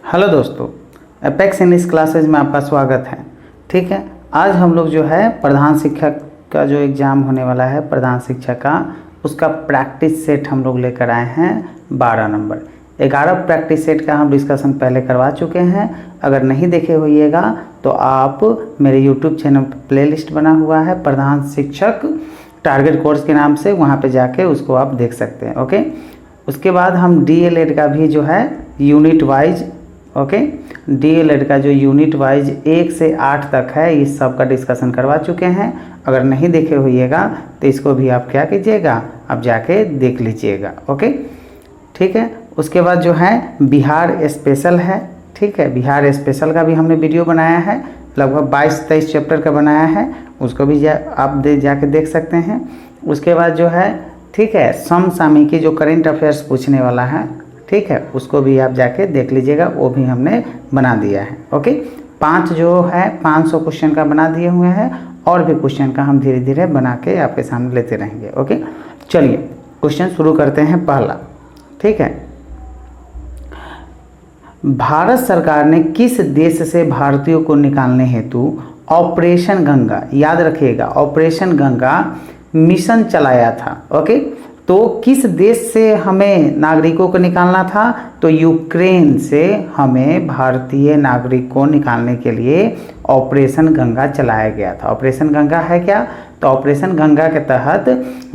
Hello दोस्तों, apex English classes में आपका स्वागत है। ठीक है, आज हम लोग जो है प्रधान शिक्षक का जो एग्ज़ाम होने वाला है प्रधान शिक्षक का, उसका प्रैक्टिस सेट हम लोग लेकर आए हैं 12 नंबर। 11 प्रैक्टिस सेट का हम डिस्कशन पहले करवा चुके हैं। अगर नहीं देखे होइएगा तो आप मेरे यूट्यूब चैनल पर प्लेलिस्ट बना हुआ है प्रधान शिक्षक टारगेट कोर्स के नाम से, वहाँ पर जाके उसको आप देख सकते हैं। ओके, उसके बाद हम DLED का भी जो है यूनिट वाइज DLED का जो यूनिट वाइज 1 से 8 तक है, इस सब का डिस्कशन करवा चुके हैं। अगर नहीं देखे होइएगा तो इसको भी आप क्या कीजिएगा, आप जाके देख लीजिएगा। ओके, ठीक है। उसके बाद जो है बिहार स्पेशल है। ठीक है, बिहार स्पेशल का भी हमने वीडियो बनाया है, लगभग 22-23 चैप्टर का बनाया है, उसको भी आप जाके देख सकते हैं। उसके बाद जो है, ठीक है, समसामयिकी जो करेंट अफेयर्स पूछने वाला है, ठीक है, उसको भी आप जाके देख लीजिएगा, वो भी हमने बना दिया है। ओके, 5 जो है 500 क्वेश्चन का बना दिए हुए हैं, और भी क्वेश्चन का हम धीरे धीरे बना के आपके सामने लेते रहेंगे। ओके, चलिए क्वेश्चन शुरू करते हैं। पहला, ठीक है, भारत सरकार ने किस देश से भारतीयों को निकालने हेतु ऑपरेशन गंगा, याद रखिएगा, ऑपरेशन गंगा मिशन चलाया था। ओके, तो किस देश से हमें नागरिकों को निकालना था? तो यूक्रेन से हमें भारतीय नागरिक को निकालने के लिए ऑपरेशन गंगा चलाया गया था। ऑपरेशन गंगा है क्या? तो ऑपरेशन गंगा के तहत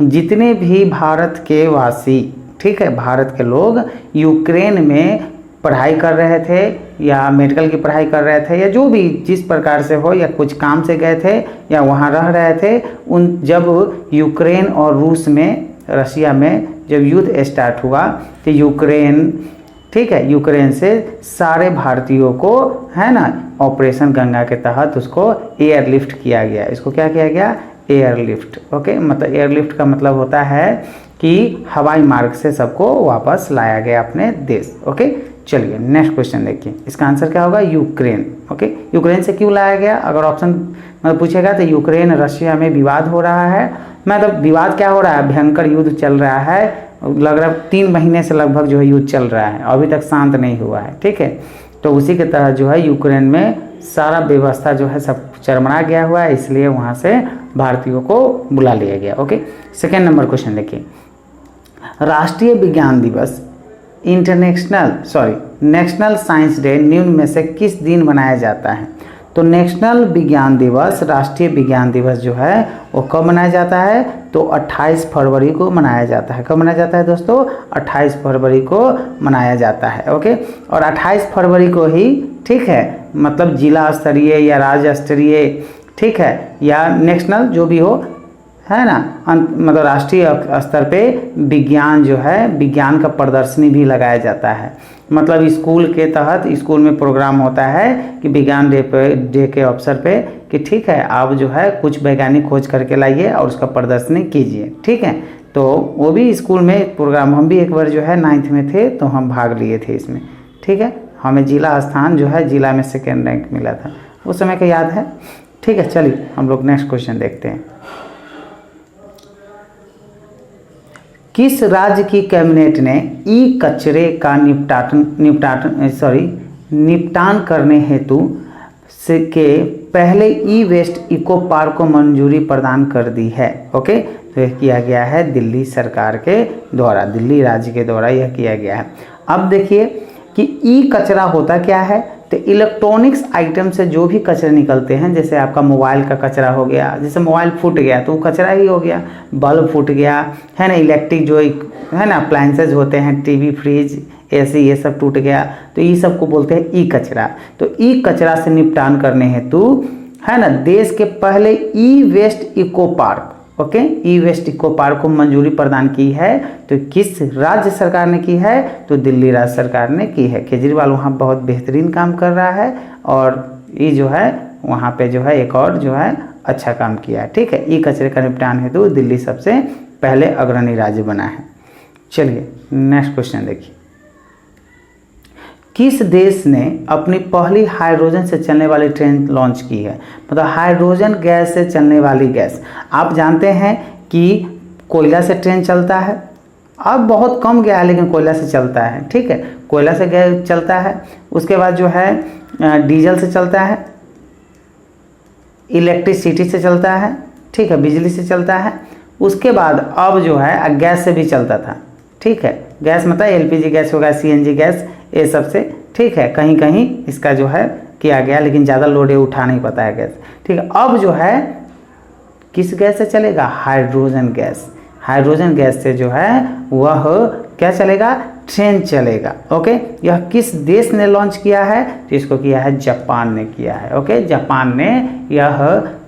जितने भी भारत के वासी, ठीक है, भारत के लोग यूक्रेन में पढ़ाई कर रहे थे या मेडिकल की पढ़ाई कर रहे थे या जो भी जिस प्रकार से हो, या कुछ काम से गए थे या वहाँ रह रहे थे, उन जब यूक्रेन और रूस में, रशिया में जब युद्ध स्टार्ट हुआ तो यूक्रेन, ठीक है, यूक्रेन से सारे भारतीयों को, है ना, ऑपरेशन गंगा के तहत उसको एयरलिफ्ट किया गया। इसको क्या किया गया? एयरलिफ्ट। ओके, मतलब एयरलिफ्ट का मतलब होता है कि हवाई मार्ग से सबको वापस लाया गया अपने देश। ओके, चलिए नेक्स्ट क्वेश्चन देखिए, इसका आंसर क्या होगा? यूक्रेन। ओके, यूक्रेन से क्यों लाया गया? अगर ऑप्शन मतलब पूछेगा तो यूक्रेन रशिया में विवाद हो रहा है, मतलब विवाद क्या हो रहा है? भयंकर युद्ध चल रहा है, लग रहा 3 महीने से लगभग जो है युद्ध चल रहा है, अभी तक शांत नहीं हुआ है। ठीक है, तो उसी के तहत जो है यूक्रेन में सारा व्यवस्था जो है सब चरमरा गया हुआ है, इसलिए वहाँ से भारतीयों को बुला लिया गया। ओके, सेकेंड नंबर क्वेश्चन देखिए, राष्ट्रीय विज्ञान दिवस नेशनल साइंस डे निम्न में से किस दिन मनाया जाता है? तो नेशनल विज्ञान दिवस, राष्ट्रीय विज्ञान दिवस जो है वो कब मनाया जाता है? तो 28 फरवरी को मनाया जाता है। कब मनाया जाता है दोस्तों? 28 फरवरी को मनाया जाता है। ओके, और 28 फरवरी को ही, ठीक है, मतलब जिला स्तरीय या राज्य स्तरीय, ठीक है, या नेशनल जो भी हो, है ना, मतलब राष्ट्रीय स्तर पे विज्ञान जो है, विज्ञान का प्रदर्शनी भी लगाया जाता है। मतलब स्कूल के तहत स्कूल में प्रोग्राम होता है कि विज्ञान डे के अवसर पे कि ठीक है, आप जो है कुछ वैज्ञानिक खोज करके लाइए और उसका प्रदर्शनी कीजिए। ठीक है, तो वो भी स्कूल में प्रोग्राम, हम भी एक बार जो है 9th में थे तो हम भाग लिए थे इसमें। ठीक है, हमें जिला स्थान जो है, जिला में 2nd रैंक मिला था, उस समय का याद है। ठीक है, चलिए हम लोग नेक्स्ट क्वेश्चन देखते हैं। किस राज्य की कैबिनेट ने ई कचरे का निपटान करने हेतु से के पहले ई वेस्ट इको पार्क को मंजूरी प्रदान कर दी है? ओके, तो यह किया गया है दिल्ली सरकार के द्वारा, दिल्ली राज्य के द्वारा यह किया गया है। अब देखिए कि ई कचरा होता क्या है? तो इलेक्ट्रॉनिक्स आइटम से जो भी कचरे निकलते हैं, जैसे आपका मोबाइल का कचरा हो गया, जैसे मोबाइल फूट गया तो वो कचरा ही हो गया, बल्ब फूट गया, है ना, इलेक्ट्रिक जो है ना अप्लायंसेज होते हैं, टीवी, फ्रिज, AC, ये सब टूट गया, तो ये सब को बोलते हैं ई कचरा। तो ई कचरा से निपटान करने हेतु, है ना, देश के पहले ई वेस्ट इको पार्क, ओके, ई वेस्ट इको पार्क को मंजूरी प्रदान की है। तो किस राज्य सरकार ने की है? तो दिल्ली राज्य सरकार ने की है। केजरीवाल वहाँ बहुत बेहतरीन काम कर रहा है, और ये जो है वहाँ पे जो है एक और जो है अच्छा काम किया है। ठीक है, ई कचरे का निपटान हेतु दिल्ली सबसे पहले अग्रणी राज्य बना है। चलिए नेक्स्ट क्वेश्चन देखिए, किस देश ने अपनी पहली हाइड्रोजन से चलने वाली ट्रेन लॉन्च की है? मतलब हाइड्रोजन गैस से चलने वाली गैस, आप जानते हैं कि कोयला से ट्रेन चलता है, अब बहुत कम गया है लेकिन कोयला से चलता है, ठीक है, कोयला से गैस चलता है। उसके बाद जो है डीजल से चलता है, इलेक्ट्रिसिटी से चलता है, ठीक है, बिजली से चलता है। उसके बाद अब जो है गैस से भी चलता था, ठीक है, गैस मतलब एलपीजी गैस होगा, सीएनजी गैस, ये सब से, ठीक है, कहीं कहीं इसका जो है किया गया लेकिन ज़्यादा लोड उठा नहीं पाता है गैस, ठीक है। अब जो है किस गैस से चलेगा, हाइड्रोजन गैस, हाइड्रोजन गैस से जो है वह क्या चलेगा, ट्रेन चलेगा, ओके। यह किस देश ने लॉन्च किया है, तो इसको किया है जापान ने किया है, ओके। जापान ने यह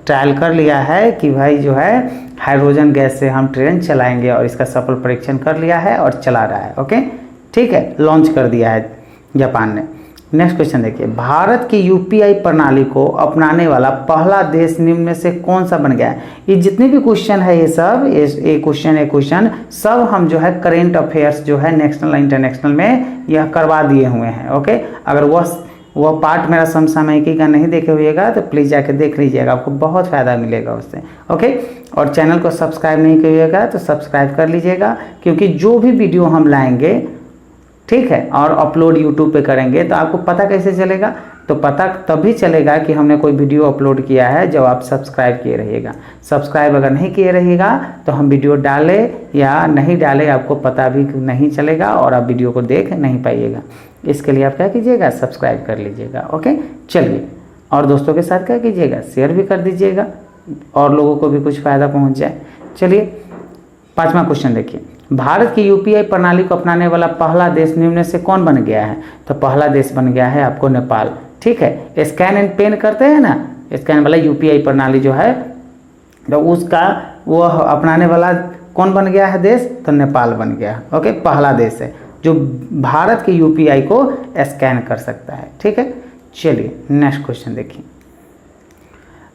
ट्रायल कर लिया है कि भाई जो है हाइड्रोजन गैस से हम ट्रेन चलाएंगे और इसका सफल परीक्षण कर लिया है और चला रहा है, ओके, ठीक है, लॉन्च कर दिया है जापान ने। नेक्स्ट क्वेश्चन देखिए, भारत की यूपीआई प्रणाली को अपनाने वाला पहला देश निम्न में से कौन सा बन गया है। ये जितने भी क्वेश्चन है ये सब ये क्वेश्चन सब हम जो है करेंट अफेयर्स जो है नेशनल इंटरनेशनल में यह करवा दिए हुए हैं, ओके। अगर वह पार्ट मेरा समसामयिकी का नहीं देखे हुएगा तो प्लीज़ जाके देख लीजिएगा, आपको बहुत फ़ायदा मिलेगा उससे, ओके। और चैनल को सब्सक्राइब नहीं करिएगा तो सब्सक्राइब कर लीजिएगा, क्योंकि जो भी वीडियो हम लाएंगे, ठीक है, और अपलोड यूट्यूब पे करेंगे तो आपको पता कैसे चलेगा, तो पता तभी चलेगा कि हमने कोई वीडियो अपलोड किया है जब आप सब्सक्राइब किए रहिएगा। सब्सक्राइब अगर नहीं किए रहिएगा तो हम वीडियो डाले या नहीं डाले आपको पता भी नहीं चलेगा और आप वीडियो को देख नहीं पाइएगा। इसके लिए आप क्या कीजिएगा, सब्सक्राइब कर लीजिएगा, ओके। चलिए, और दोस्तों के साथ क्या कीजिएगा, शेयर भी कर दीजिएगा और लोगों को भी कुछ फ़ायदा पहुँच जाए। चलिए, पाँचवा क्वेश्चन देखिए, भारत की यूपीआई प्रणाली को अपनाने वाला पहला देश निम्न में से कौन बन गया है, तो पहला देश बन गया है आपको नेपाल, ठीक है। स्कैन एंड पेन करते हैं ना, स्कैन वाला यूपीआई प्रणाली जो है तो उसका वह अपनाने वाला कौन बन गया है देश, तो नेपाल बन गया, ओके। पहला देश है जो भारत के यूपीआई को स्कैन कर सकता है, ठीक है। चलिए नेक्स्ट क्वेश्चन देखिए,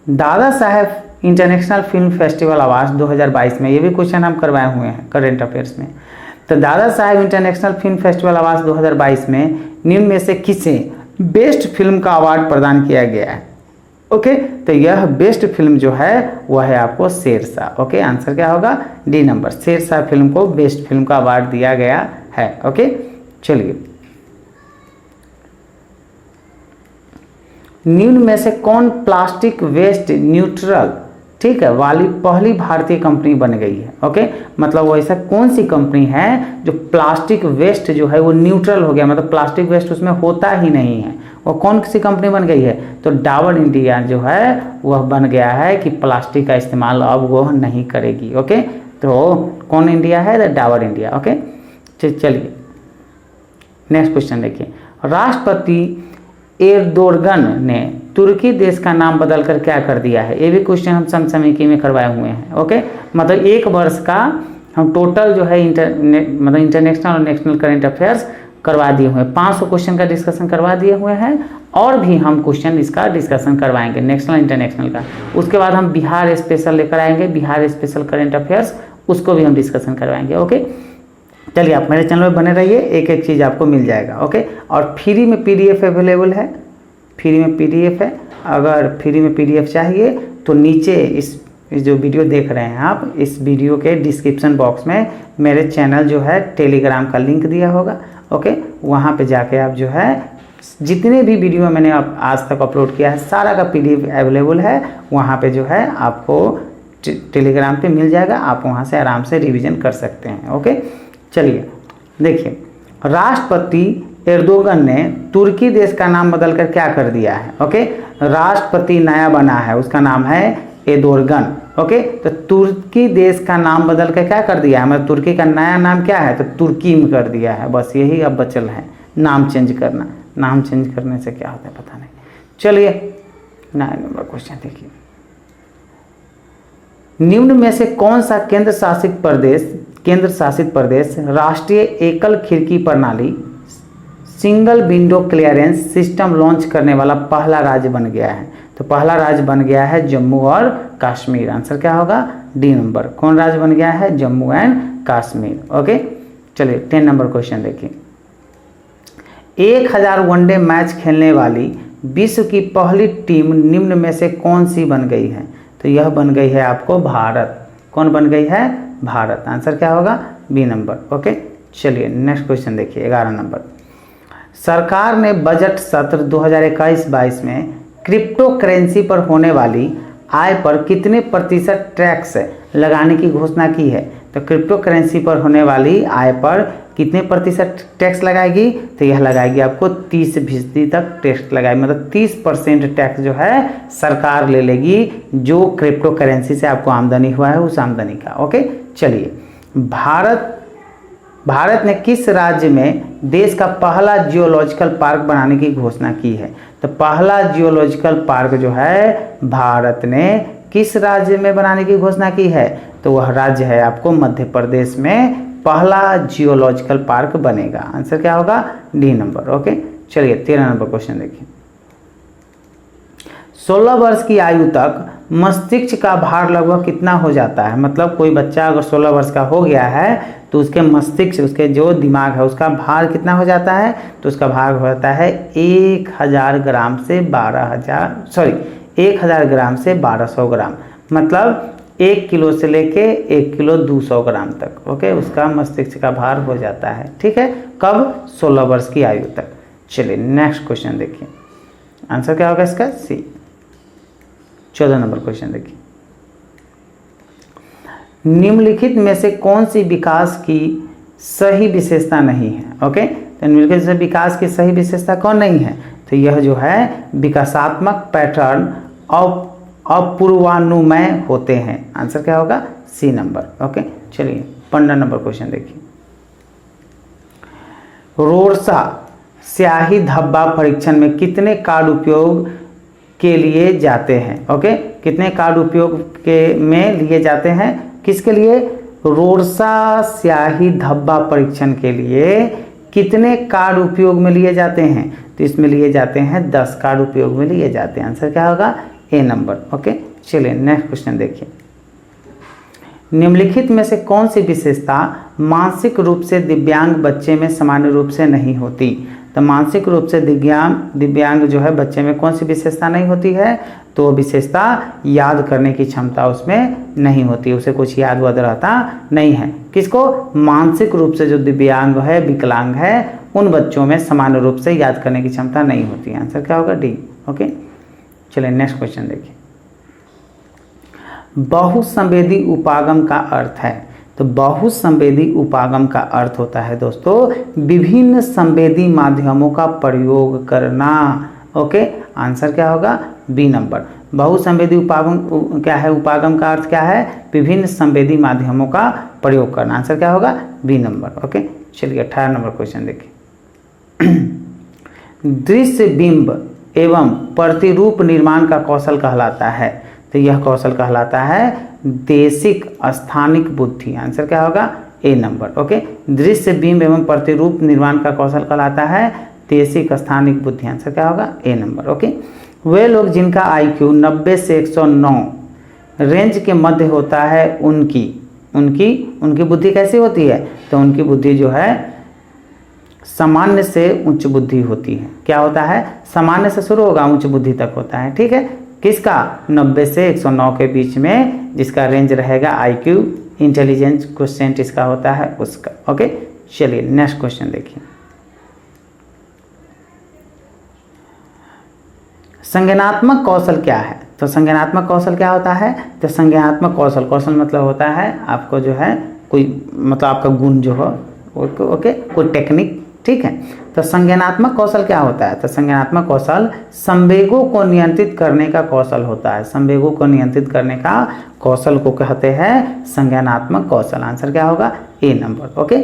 Dada Saheb international film festival award 2022 में, ये भी क्वेश्चन हम करवाए हुए हैं करेंट अफेयर्स में। तो Dada Saheb international film festival award 2022 में निम्न में से किसे बेस्ट फिल्म का अवार्ड प्रदान किया गया है, ओके। तो यह बेस्ट फिल्म जो है वह है आपको शेरशाह, ओके। आंसर क्या होगा, डी नंबर, शेरशाह फिल्म को बेस्ट फिल्म का अवार्ड दिया गया है, ओके। चलिए, निम्न में से कौन प्लास्टिक वेस्ट न्यूट्रल, ठीक है, वाली पहली भारतीय कंपनी बन गई है, ओके। मतलब वो ऐसा कौन सी कंपनी है जो प्लास्टिक वेस्ट जो है वो न्यूट्रल हो गया, मतलब प्लास्टिक वेस्ट उसमें होता ही नहीं है, वो कौन सी कंपनी बन गई है, तो डाबर इंडिया जो है वह बन गया है कि प्लास्टिक का इस्तेमाल अब वह नहीं करेगी, ओके। तो कौन इंडिया है, तो डाबर इंडिया, ओके। चलिए नेक्स्ट क्वेश्चन देखिए, राष्ट्रपति एर्दोगन ने तुर्की देश का नाम बदलकर क्या कर दिया है, ये भी क्वेश्चन हम समसामयिकी में करवाए हुए हैं, ओके। मतलब एक वर्ष का हम टोटल जो है मतलब इंटरनेशनल और नेशनल करेंट अफेयर्स करवा दिए हुए हैं, 500 क्वेश्चन का डिस्कशन करवा दिए हुए हैं और भी हम क्वेश्चन इसका डिस्कशन करवाएंगे नेशनल इंटरनेशनल का। उसके बाद हम बिहार स्पेशल लेकर आएंगे, बिहार स्पेशल करेंट अफेयर्स, उसको भी हम डिस्कशन करवाएंगे, ओके। चलिए, आप मेरे चैनल में बने रहिए, एक एक चीज़ आपको मिल जाएगा, ओके। और फ्री में पीडीएफ अवेलेबल है, फ्री में पीडीएफ है, अगर फ्री में पीडीएफ चाहिए तो नीचे इस जो वीडियो देख रहे हैं आप, इस वीडियो के डिस्क्रिप्शन बॉक्स में मेरे चैनल जो है टेलीग्राम का लिंक दिया होगा, ओके। वहाँ पे जाके आप जो है जितने भी वीडियो मैंने आज तक अपलोड किया है सारा का पीडीएफ अवेलेबल है, वहाँ पे जो है आपको टेलीग्राम पे मिल जाएगा, आप वहाँ से आराम से रिवीजन कर सकते हैं, ओके। चलिए देखिए, राष्ट्रपति एर्दोगन ने तुर्की देश का नाम बदलकर क्या कर दिया है, ओके। राष्ट्रपति नया बना है, उसका नाम है एर्दोगन, ओके। तो तुर्की देश का नाम बदलकर क्या कर दिया है, मतलब तुर्की का नया नाम क्या है, तो तुर्कीम कर दिया है, बस यही अब बचल है, नाम चेंज करना। नाम चेंज करने से क्या होता है पता नहीं। चलिए 9 नंबर क्वेश्चन देखिए, निम्न में से कौन सा केंद्र शासित प्रदेश राष्ट्रीय एकल खिड़की प्रणाली single window clearance system launch करने वाला पहला राज्य बन गया है, तो पहला राज्य बन गया है जम्मू और कश्मीर। आंसर क्या होगा, डी नंबर, कौन राज्य बन गया है, जम्मू एंड कश्मीर, ओके। चलिए 10 नंबर क्वेश्चन देखिए, 1000 वनडे मैच खेलने वाली विश्व की पहली टीम निम्न में से कौन सी बन गई है, तो यह बन गई है आपको भारत। कौन बन गई है, भारत। आंसर क्या होगा, बी नंबर। ओके, चलिए नेक्स्ट क्वेश्चन देखिए 11 नंबर। सरकार ने बजट सत्र 2021-22 में क्रिप्टो करेंसी पर होने वाली आय पर कितने प्रतिशत टैक्स लगाने की घोषणा की है? तो क्रिप्टो करेंसी पर होने वाली आय पर कितने प्रतिशत टैक्स लगाएगी? तो यह लगाएगी आपको 30% तक टैक्स लगाएगी, मतलब 30% टैक्स जो है सरकार ले लेगी जो क्रिप्टो करेंसी से आपको आमदनी हुआ है उस आमदनी का। ओके, चलिए भारत ने किस राज्य में देश का पहला जियोलॉजिकल पार्क बनाने की घोषणा की है? तो पहला जियोलॉजिकल पार्क जो है भारत ने किस राज्य में बनाने की घोषणा की है? तो वह राज्य है आपको मध्य प्रदेश में पहला जियोलॉजिकल पार्क बनेगा। आंसर क्या होगा? D number. ओके, चलिए 13 नंबर क्वेश्चन देखिए। 16 वर्ष की आयु तक मस्तिष्क का भार लगभग कितना हो जाता है? मतलब कोई बच्चा अगर 16 वर्ष का हो गया है तो उसके मस्तिष्क, उसके जो दिमाग है उसका भार कितना हो जाता है? तो उसका भार हो जाता है 1000 ग्राम से 1000 ग्राम से 1200 ग्राम, मतलब 1 किलो से लेके 1 किलो 200 ग्राम तक। ओके, उसका मस्तिष्क का भार हो जाता है। ठीक है, कब? 16 वर्ष की आयु तक। चलिए नेक्स्ट क्वेश्चन देखिए, आंसर क्या होगा इसका? सी। 14 नंबर क्वेश्चन देखिए। निम्नलिखित में से कौन सी विकास की सही विशेषता नहीं है? ओके, तो निम्नलिखित से विकास की सही विशेषता कौन नहीं है? तो यह जो है विकासात्मक पैटर्न अपूर्वानुमेय होते हैं। आंसर क्या होगा? C number. ओके, चलिए 15 नंबर क्वेश्चन देखिए। रोरसा स्याही धब्बा परीक्षण में कितने कार्ड उपयोग के लिए जाते हैं? ओके, कितने कार्ड उपयोग के में लिए जाते हैं? किसके लिए? रोरसा स्याही धब्बा परीक्षण के लिए कितने कार्ड उपयोग में लिए जाते हैं? तो इसमें लिए जाते हैं 10 कार्ड उपयोग में लिए जाते हैं। आंसर क्या होगा? ए नंबर। ओके, चलिए नेक्स्ट क्वेश्चन देखिए। निम्नलिखित में से कौन सी विशेषता मानसिक रूप से दिव्यांग बच्चे में सामान्य रूप से नहीं होती? तो मानसिक रूप से दिव्यांग जो है बच्चे में कौन सी विशेषता नहीं होती है? तो विशेषता याद करने की क्षमता उसमें नहीं होती, उसे कुछ याद वाद रहता नहीं है। किसको? मानसिक रूप से जो दिव्यांग है, विकलांग है, उन बच्चों में सामान्य रूप से याद करने की क्षमता नहीं होती। आंसर क्या होगा? डी। ओके, चलिए नेक्स्ट क्वेश्चन देखिए। बहुसंवेदी उपागम का अर्थ है? तो बहुसंवेदी उपागम का अर्थ होता है दोस्तों विभिन्न संवेदी माध्यमों का प्रयोग करना। ओके, आंसर क्या होगा? B number. बहुसंवेदी उपागम क्या है? उपागम का अर्थ क्या है? विभिन्न संवेदी माध्यमों का प्रयोग करना। आंसर क्या होगा? B number. ओके, चलिए 18 नंबर क्वेश्चन देखिए। दृश्य बिंब एवं प्रतिरूप निर्माण का कौशल कहलाता है? तो यह कौशल कहलाता है देशिक स्थानिक बुद्धि। आंसर क्या होगा? ए नंबर। ओके, दृश्य बिंब एवं प्रतिरूप निर्माण का कौशल कहलाता है देशिक स्थानिक बुद्धि। आंसर क्या होगा? ए नंबर। ओके, वे लोग जिनका IQ 90 से 109 रेंज के मध्य होता है उनकी बुद्धि कैसी होती है? तो उनकी बुद्धि जो है सामान्य से उच्च बुद्धि होती है। क्या होता है? सामान्य से शुरू होगा, उच्च बुद्धि तक होता है। ठीक है, किसका? 90 से 109 के बीच में जिसका रेंज रहेगा IQ, इंटेलिजेंस क्वोशिएंट इसका होता है उसका। ओके, चलिए नेक्स्ट क्वेश्चन देखिए। संज्ञानात्मक कौशल क्या है? तो संज्ञानात्मक कौशल क्या होता है? तो संज्ञानात्मक कौशल मतलब होता है आपको जो है कोई, मतलब आपका गुण जो हो, ओके, कोई टेक्निक। ठीक है, तो संज्ञानात्मक कौशल क्या होता है? तो संज्ञानात्मक कौशल संवेगों को नियंत्रित करने का कौशल होता है। संवेगों को नियंत्रित करने का कौशल को कहते हैं संज्ञानात्मक कौशल। आंसर क्या होगा? ए नंबर। ओके,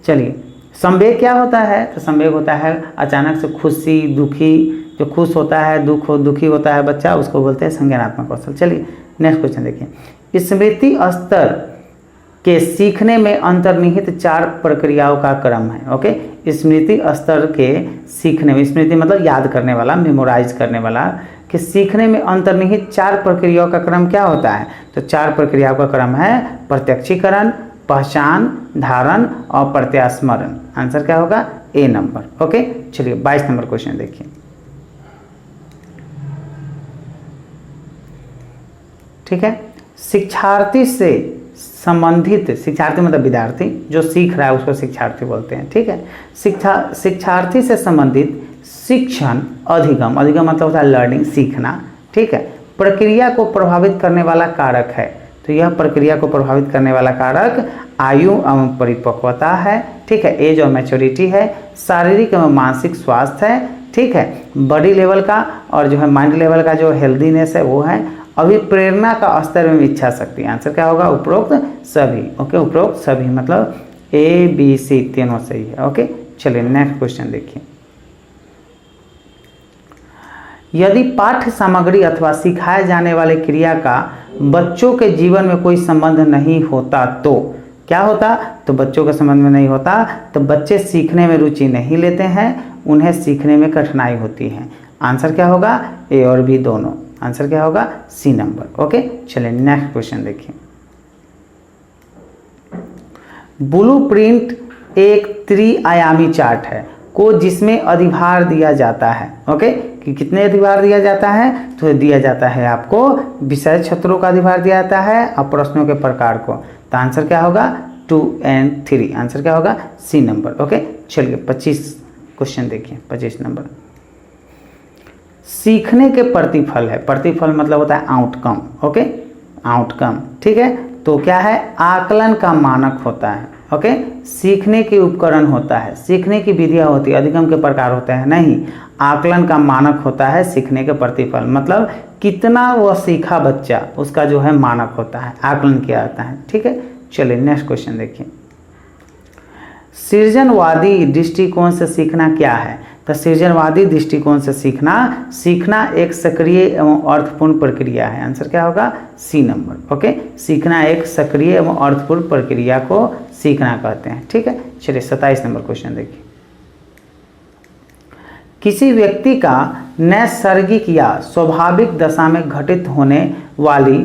चलिए संवेग क्या होता है? तो संवेग होता है अचानक से खुशी, दुखी, जो खुश होता है, दुखी होता है बच्चा, उसको बोलते हैं संज्ञानात्मक कौशल। चलिए नेक्स्ट क्वेश्चन देखिए। स्मृति स्तर के सीखने में अंतर्निहित 4 प्रक्रियाओं का क्रम है। ओके, स्मृति स्तर के सीखने में, स्मृति मतलब याद करने वाला, मेमोराइज करने वाला, कि सीखने में अंतर्निहित 4 प्रक्रियाओं का क्रम क्या होता है? तो 4 प्रक्रियाओं का क्रम है प्रत्यक्षीकरण, पहचान, धारण और प्रत्यास्मरण। आंसर क्या होगा? ए नंबर। ओके, चलिए 22 नंबर क्वेश्चन देखिए। ठीक है, शिक्षार्थी से संबंधित, शिक्षार्थी मतलब विद्यार्थी जो सीख रहा है उसको शिक्षार्थी बोलते हैं, ठीक है। शिक्षार्थी से संबंधित शिक्षण अधिगम, अधिगम मतलब होता है लर्निंग, सीखना, ठीक है, प्रक्रिया को प्रभावित करने वाला कारक है। तो यह प्रक्रिया को प्रभावित करने वाला कारक आयु एवं परिपक्वता है, ठीक है, एज और मैच्योरिटी है, शारीरिक एवं मानसिक स्वास्थ्य है, ठीक है, बॉडी लेवल का और जो है माइंड लेवल का जो हेल्दीनेस है वो है, अभिप्रेरणा का स्तर एवं इच्छा शक्ति। आंसर क्या होगा? उपरोक्त सभी। ओके, उपरोक्त सभी मतलब ए बी सी तीनों सही है। ओके, चलिए नेक्स्ट क्वेश्चन देखिए। यदि पाठ्य सामग्री अथवा सिखाए जाने वाले क्रिया का बच्चों के जीवन में कोई संबंध नहीं होता तो क्या होता? तो बच्चों के संबंध में नहीं होता तो बच्चे सीखने में रुचि नहीं लेते हैं, उन्हें सीखने में कठिनाई होती है। आंसर क्या होगा? ए और बी दोनों। आंसर क्या होगा? C number. ओके, चलिए नेक्स्ट क्वेश्चन देखिए। ब्लूप्रिंट एक त्रिआयामी चार्ट है को जिसमें अधिभार दिया जाता है। ओके, कि कितने अधिभार दिया जाता है? तो दिया जाता है आपको विषय क्षेत्रों का अधिभार दिया जाता है और प्रश्नों के प्रकार को। तो आंसर क्या होगा? 2 और 3। आंसर क्या होगा? C number. ओके, चलिए 25 क्वेश्चन देखिए। 25 नंबर सीखने के प्रतिफल है। प्रतिफल मतलब होता है आउटकम। ओके, आउटकम, ठीक है। तो क्या है? आकलन का मानक होता है। ओके, सीखने के उपकरण होता है, सीखने की विधियां होती है, अधिगम के प्रकार होते हैं नहीं, आकलन का मानक होता है सीखने के प्रतिफल, मतलब कितना वह सीखा बच्चा उसका जो है मानक होता है, आकलन किया जाता है, ठीक है। चलिए नेक्स्ट क्वेश्चन देखिए। सृजनवादी दृष्टिकोण से सीखना क्या है? तो सृजनवादी दृष्टिकोण से सीखना एक सक्रिय एवं अर्थपूर्ण प्रक्रिया है। आंसर क्या होगा? C number. ओके, सीखना एक सक्रिय एवं अर्थपूर्ण प्रक्रिया को सीखना कहते हैं, ठीक है। चलिए 27 नंबर क्वेश्चन देखिए। किसी व्यक्ति का नैसर्गिक या स्वाभाविक दशा में घटित होने वाली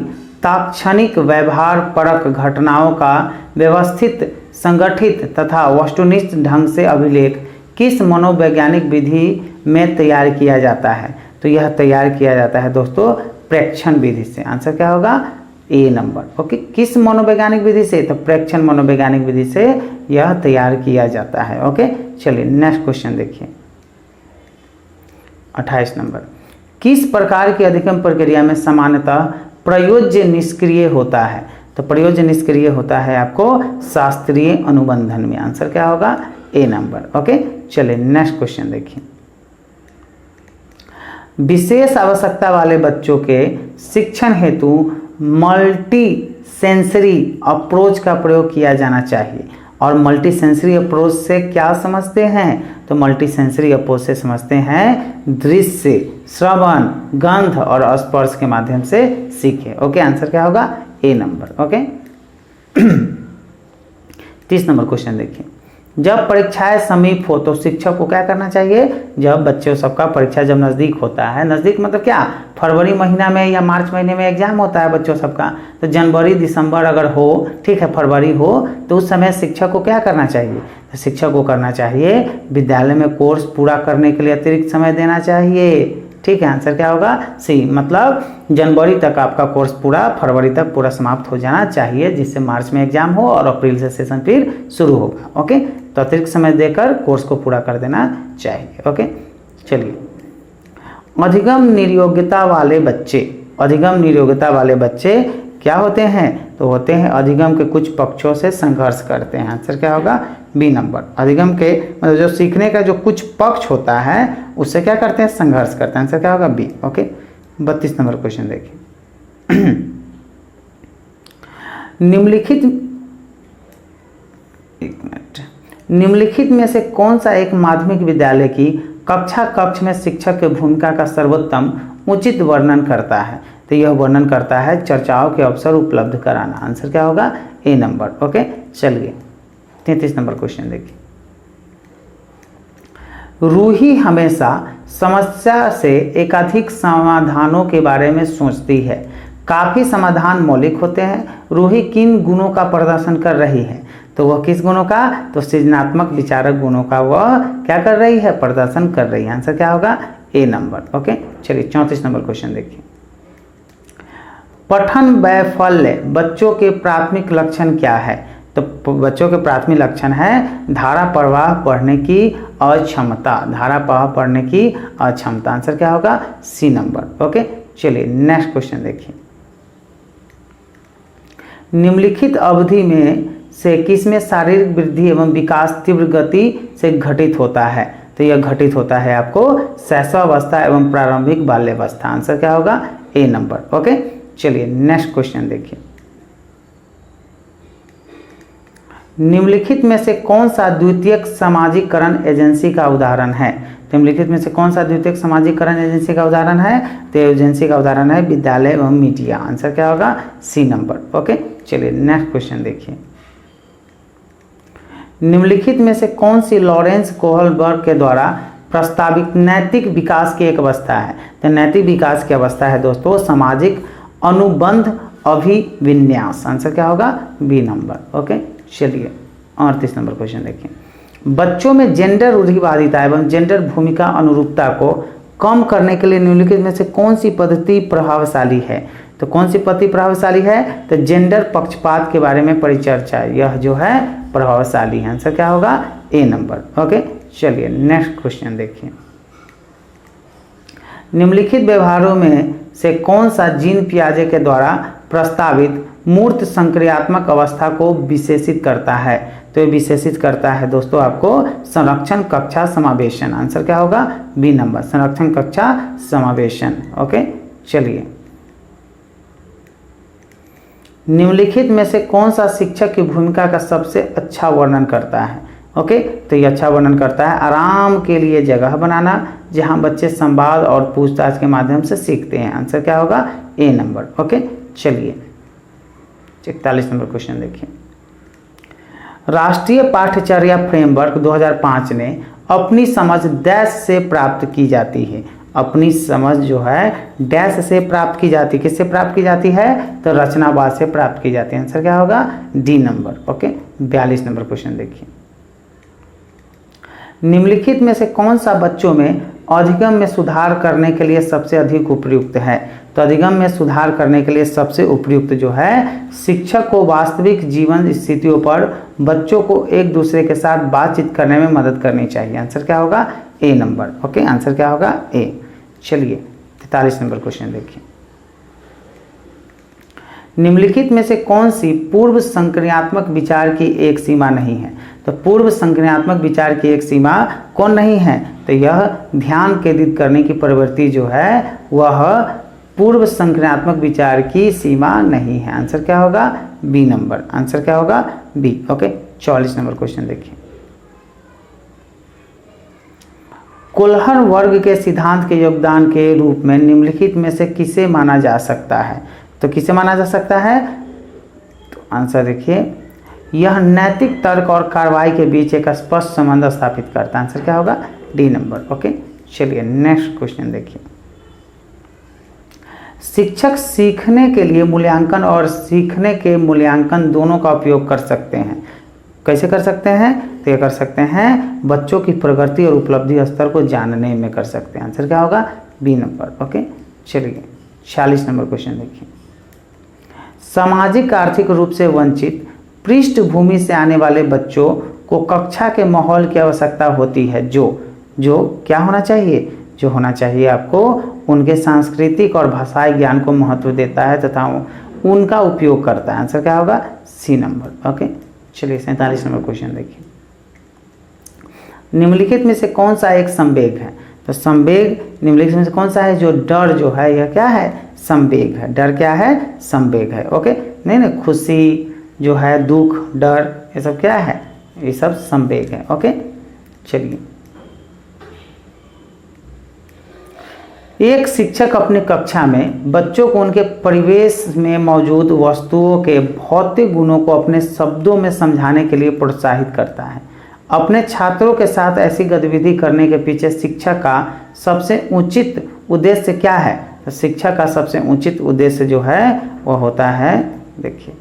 तात्क्षणिक व्यवहार परक घटनाओं का व्यवस्थित, संगठित तथा वस्तुनिष्ठ ढंग से अभिलेख किस मनोवैज्ञानिक विधि में तैयार किया जाता है? तो यह तैयार किया जाता है दोस्तों प्रेक्षण विधि से। आंसर क्या होगा? ए नंबर। ओके, किस मनोवैज्ञानिक विधि से? तो प्रेक्षण मनोवैज्ञानिक विधि से यह तैयार किया जाता है। ओके, चलिए नेक्स्ट क्वेश्चन देखिए। 28 नंबर किस प्रकार की अधिगम प्रक्रिया में सामान्यतः प्रयोज्य निष्क्रिय होता है? तो प्रयोज्य निष्क्रिय होता है आपको शास्त्रीय अनुबंधन में। आंसर क्या होगा? ए नंबर। ओके, चलिए नेक्स्ट क्वेश्चन देखिए। विशेष आवश्यकता वाले बच्चों के शिक्षण हेतु मल्टी सेंसरी अप्रोच का प्रयोग किया जाना चाहिए। और मल्टी सेंसरी अप्रोच से क्या समझते हैं? तो मल्टी सेंसरी अप्रोच से समझते हैं दृश्य, श्रवण, गंध और स्पर्श के माध्यम से सीखे। ओके, आंसर क्या होगा? ए नंबर। ओके 30 नंबर क्वेश्चन देखिए। जब परीक्षाएं समीप हो तो शिक्षक को क्या करना चाहिए? जब बच्चों सबका परीक्षा जब नज़दीक होता है, नज़दीक मतलब क्या? फरवरी महीना में या मार्च महीने में एग्जाम होता है बच्चों सबका, तो जनवरी दिसंबर अगर हो, ठीक है, फरवरी हो, तो उस समय शिक्षक को क्या करना चाहिए? तो शिक्षक को करना चाहिए विद्यालय में कोर्स पूरा करने के लिए अतिरिक्त समय देना चाहिए, ठीक है। आंसर क्या होगा? सी, मतलब जनवरी तक आपका कोर्स पूरा, फरवरी तक पूरा समाप्त हो जाना चाहिए, जिससे मार्च में एग्जाम हो और अप्रैल से सेशन फिर शुरू होगा। ओके, तो अतिरिक्त समय देकर कोर्स को पूरा कर देना चाहिए। ओके, चलिए अधिगम निर्योग्यता वाले बच्चे, अधिगम निर्योग्यता वाले बच्चे क्या होते हैं? तो होते हैं अधिगम के कुछ पक्षों से संघर्ष करते हैं। आंसर क्या होगा? B number. अधिगम के मतलब जो सीखने का जो कुछ पक्ष होता है उससे क्या करते हैं? संघर्ष करते हैं। आंसर क्या होगा? बी। ओके, 32 नंबर क्वेश्चन देखिए। निम्नलिखित में से कौन सा एक माध्यमिक विद्यालय की कक्ष में शिक्षक की भूमिका का सर्वोत्तम उचित वर्णन करता है? तो यह वर्णन करता है चर्चाओं के अवसर उपलब्ध कराना। आंसर क्या होगा? ए नंबर। ओके, चलिए 33 नंबर क्वेश्चन देखिए। रूही हमेशा समस्या से एकाधिक समाधानों के बारे में सोचती है। काफ़ी समाधान मौलिक होते हैं। रूही किन गुणों का प्रदर्शन कर रही है? तो वह किस गुणों का? तो सृजनात्मक विचारक गुणों का वह क्या कर रही है? प्रदर्शन कर रही है। आंसर क्या होगा? ए नंबर। ओके, चलिए 34 नंबर क्वेश्चन देखिए। पठन वैफल्य बच्चों के प्राथमिक लक्षण क्या है? तो बच्चों के प्राथमिक लक्षण है धारा प्रवाह पढ़ने की अक्षमता, धारा प्रवाह पढ़ने की अक्षमता। आंसर क्या होगा? C number. ओके, चलिए नेक्स्ट क्वेश्चन देखिए। निम्नलिखित अवधि में से किसमें शारीरिक वृद्धि एवं विकास तीव्र गति से घटित होता है? तो यह घटित होता है आपको शैशवावस्था एवं प्रारंभिक बाल्यावस्था। आंसर क्या होगा? ए नंबर। ओके, चलिए नेक्स्ट क्वेश्चन देखिए। निम्नलिखित में से कौन सा द्वितीयक सामाजिकरण एजेंसी का उदाहरण है? निम्नलिखित में से कौन सा द्वितीयक सामाजिकरण एजेंसी का उदाहरण है? तो एजेंसी का उदाहरण है विद्यालय एवं मीडिया। आंसर क्या होगा? C number. ओके, चलिए नेक्स्ट क्वेश्चन देखिए। निम्नलिखित में से कौन सी लॉरेंस कोहलबर्ग के द्वारा प्रस्तावित नैतिक विकास की एक अवस्था है? तो नैतिक विकास की अवस्था है दोस्तों सामाजिक अनुबंध अभिविन्यास। आंसर क्या होगा? B number. ओके, चलिए 38 नंबर क्वेश्चन देखिए। बच्चों में जेंडर रूढ़िवादिता एवं जेंडर भूमिका अनुरूपता को कम करने के लिए निम्नलिखित में से कौन सी पद्धति प्रभावशाली है? तो कौन सी पद्धति प्रभावशाली है? तो जेंडर पक्षपात के बारे में परिचर्चा, यह जो है प्रभावशाली है। आंसर क्या होगा? ए नंबर। ओके, चलिए नेक्स्ट क्वेश्चन देखिए। निम्नलिखित व्यवहारों में से कौन सा जीन पियाजे के द्वारा प्रस्तावित मूर्त संक्रियात्मक अवस्था को विशेषित करता है? तो ये विशेषित करता है दोस्तों आपको संरक्षण कक्षा समावेशन। आंसर क्या होगा? बी नंबर, संरक्षण कक्षा समावेशन। ओके, चलिए निम्नलिखित में से कौन सा शिक्षक की भूमिका का सबसे अच्छा वर्णन करता है? ओके, तो ये अच्छा वर्णन करता है आराम के लिए जगह बनाना जहां बच्चे संवाद और पूछताछ के माध्यम से सीखते हैं। आंसर क्या होगा? ए नंबर। ओके, चलिए 41 नंबर क्वेश्चन देखिए। राष्ट्रीय पाठ्यचर्या फ्रेमवर्क 2005 ने अपनी समझ डैश से प्राप्त की जाती है। अपनी समझ जो है डैश से प्राप्त की जाती है। किससे प्राप्त की जाती है? तो रचनावाद से प्राप्त की जाती है। आंसर क्या होगा? D number. Okay, 42 number question देखिए। निम्नलिखित में से कौन सा बच्चों में अधिगम में सुधार करने के लिए सबसे अधिक उपयुक्त है? तो अधिगम में सुधार करने के लिए सबसे उपयुक्त जो है शिक्षक को वास्तविक जीवन स्थितियों पर बच्चों को एक दूसरे के साथ बातचीत करने में मदद करनी चाहिए। आंसर क्या होगा? ए नंबर। ओके, आंसर क्या होगा? ए। चलिए 43 नंबर क्वेश्चन देखिए। निम्नलिखित में से कौन सी पूर्व संक्रियात्मक विचार की एक सीमा नहीं है? तो पूर्व संक्रियात्मक विचार की एक सीमा कौन नहीं है? तो यह ध्यान केंद्रित करने की प्रवृत्ति जो है वह पूर्व संक्रियात्मक विचार की सीमा नहीं है। आंसर क्या होगा? B number. आंसर क्या होगा? बी। ओके, 44 नंबर क्वेश्चन देखिए। कोल्हर वर्ग के सिद्धांत के योगदान के रूप में निम्नलिखित में से किसे माना जा सकता है? तो किसे माना जा सकता है? तो आंसर देखिए, यह नैतिक तर्क और कार्रवाई के बीच एक स्पष्ट संबंध स्थापित करता है। आंसर क्या होगा? D number. ओके, चलिए नेक्स्ट क्वेश्चन देखिए। शिक्षक सीखने के लिए मूल्यांकन और सीखने के मूल्यांकन दोनों का उपयोग कर सकते हैं। कैसे कर सकते हैं? तो ये कर सकते हैं बच्चों की प्रगति और उपलब्धि स्तर को जानने में कर सकते हैं। आंसर क्या होगा? B number. ओके, चलिए 46 नंबर क्वेश्चन देखिए। सामाजिक आर्थिक रूप से वंचित पृष्ठभूमि से आने वाले बच्चों को कक्षा के माहौल की आवश्यकता होती है जो क्या होना चाहिए? जो होना चाहिए आपको उनके सांस्कृतिक और भाषाई ज्ञान को महत्व देता है तथा उनका उपयोग करता है। आंसर क्या होगा? C number. ओके, चलिए 47 नंबर क्वेश्चन देखिए। निम्नलिखित में से कौन सा एक संवेग है? तो संवेग निम्नलिखित में से कौन सा है? जो डर जो है यह क्या है? संवेग है। डर क्या है? संवेग है। ओके, नहीं, खुशी जो है, दुख, डर, ये सब क्या है? ये सब संवेग है। ओके, चलिए एक शिक्षक अपनी कक्षा में बच्चों को उनके परिवेश में मौजूद वस्तुओं के भौतिक गुणों को अपने शब्दों में समझाने के लिए प्रोत्साहित करता है। अपने छात्रों के साथ ऐसी गतिविधि करने के पीछे शिक्षक का सबसे उचित उद्देश्य क्या है? तो शिक्षक का सबसे उचित उद्देश्य जो है वह होता है, देखिए,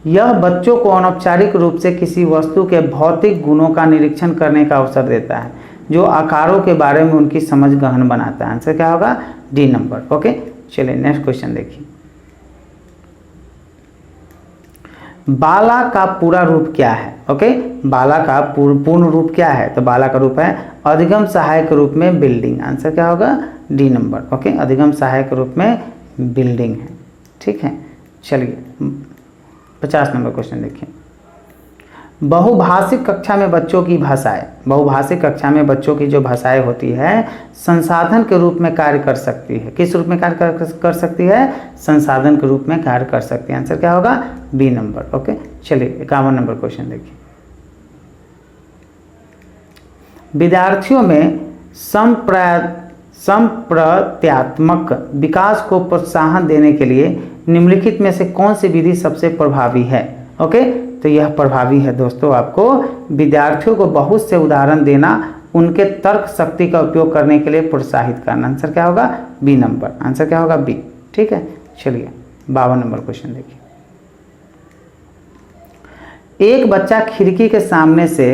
यह बच्चों को अनौपचारिक रूप से किसी वस्तु के भौतिक गुणों का निरीक्षण करने का अवसर देता है। जो आकारों के बारे में उनकी समझ गहन बनाता है। आंसर क्या होगा? D number. ओके, चलिए नेक्स्ट क्वेश्चन देखिए। बाला का पूरा रूप क्या है? ओके, बाला का पूर्ण रूप क्या है? तो बाला का रूप है अधिगम सहायक रूप में बिल्डिंग। आंसर क्या होगा? D number. ओके, अधिगम सहायक रूप में बिल्डिंग है। ठीक है, चलिए 50 नंबर क्वेश्चन देखिए। बहुभाषिक कक्षा में बच्चों की भाषाएं, बहुभाषिक कक्षा में बच्चों की जो भाषाएं होती है संसाधन के रूप में कार्य कर सकती है। किस रूप में कार्य कर सकती है? संसाधन के रूप में कार्य कर सकती है। आंसर क्या होगा? B number. ओके, चलिए 51 नंबर क्वेश्चन देखिए। विद्यार्थियों में संप्रत्यात्मक विकास को प्रोत्साहन देने के लिए निम्नलिखित में से कौन सी विधि सबसे प्रभावी है? ओके, तो यह प्रभावी है दोस्तों, आपको विद्यार्थियों को बहुत से उदाहरण देना, उनके तर्क शक्ति का उपयोग करने के लिए प्रोत्साहित करना। आंसर क्या होगा? B number. आंसर क्या होगा? बी। ठीक है, चलिए 52 नंबर क्वेश्चन देखिए। एक बच्चा खिड़की के सामने से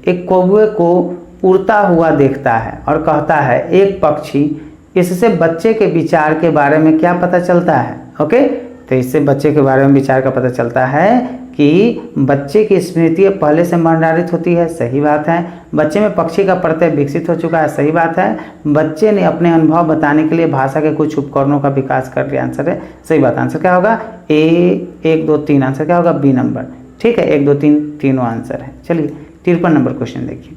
एक कौवे को उड़ता हुआ देखता है और कहता है एक पक्षी। इससे बच्चे के विचार के बारे में क्या पता चलता है? ओके, तो इससे बच्चे के बारे में विचार का पता चलता है कि बच्चे की स्मृति पहले से भंडारित होती है। सही बात है। बच्चे में पक्षी का प्रत्यय विकसित हो चुका है। सही बात है। बच्चे ने अपने अनुभव बताने के लिए भाषा के कुछ उपकरणों का विकास कर लिया। आंसर है सही बात। आंसर क्या होगा? ए 1 2 3। आंसर क्या होगा? B number. ठीक है, 1 2 3 तीनों आंसर है। चलिए 53 नंबर क्वेश्चन देखिए।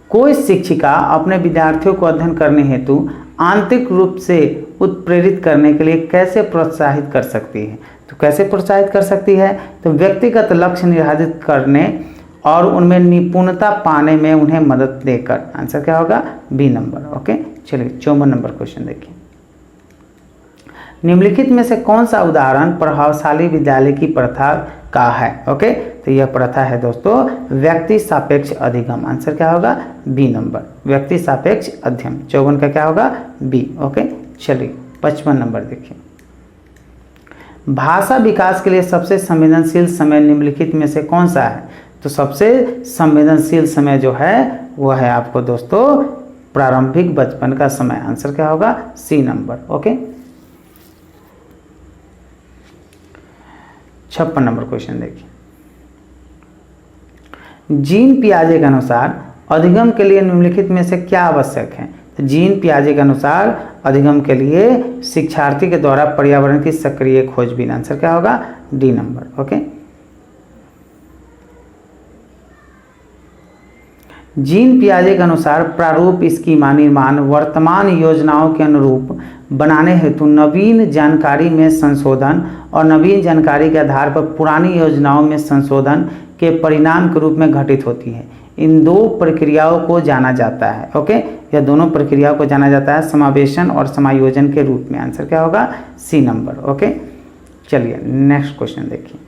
कोई शिक्षिका अपने विद्यार्थियों को अध्ययन करने हेतु आंतरिक रूप से उत्प्रेरित करने के लिए कैसे प्रोत्साहित कर सकती है? तो कैसे प्रोत्साहित कर सकती है? तो व्यक्तिगत लक्ष्य निर्धारित करने और उनमें निपुणता पाने में उन्हें मदद देकर। आंसर क्या होगा? B number. ओके, चलिए 54 नंबर क्वेश्चन देखिए। निम्नलिखित में से कौन सा उदाहरण प्रभावशाली विद्यालय की प्रथा का है? ओके, तो यह प्रथा है दोस्तों व्यक्ति सापेक्ष अधिगम। आंसर क्या होगा? बी नंबर, व्यक्ति सापेक्ष अध्ययन। 54 का क्या होगा? बी। ओके, चलिए 55 नंबर देखिए। भाषा विकास के लिए सबसे संवेदनशील समय निम्नलिखित में से कौन सा है? तो सबसे संवेदनशील समय जो है वह है आपको दोस्तों प्रारंभिक बचपन का समय। आंसर क्या होगा? C number. Okay, 56 number question देखिए। जीन पियाजे के अनुसार अधिगम के लिए निम्नलिखित में से क्या आवश्यक है? तो जीन पियाजे के अनुसार अधिगम के लिए शिक्षार्थी के द्वारा पर्यावरण की सक्रिय खोजबीन। आंसर क्या होगा? D number. ओके, जीन पियाजे के अनुसार प्रारूप स्कीमा निर्माण वर्तमान योजनाओं के अनुरूप बनाने हेतु नवीन जानकारी में संशोधन और नवीन जानकारी के आधार पर पुरानी योजनाओं में संशोधन के परिणाम के रूप में घटित होती है। इन दो प्रक्रियाओं को जाना जाता है। ओके, यह दोनों प्रक्रियाओं को जाना जाता है समावेशन और समायोजन के रूप में। आंसर क्या होगा? C number. ओके, चलिए नेक्स्ट क्वेश्चन देखिए।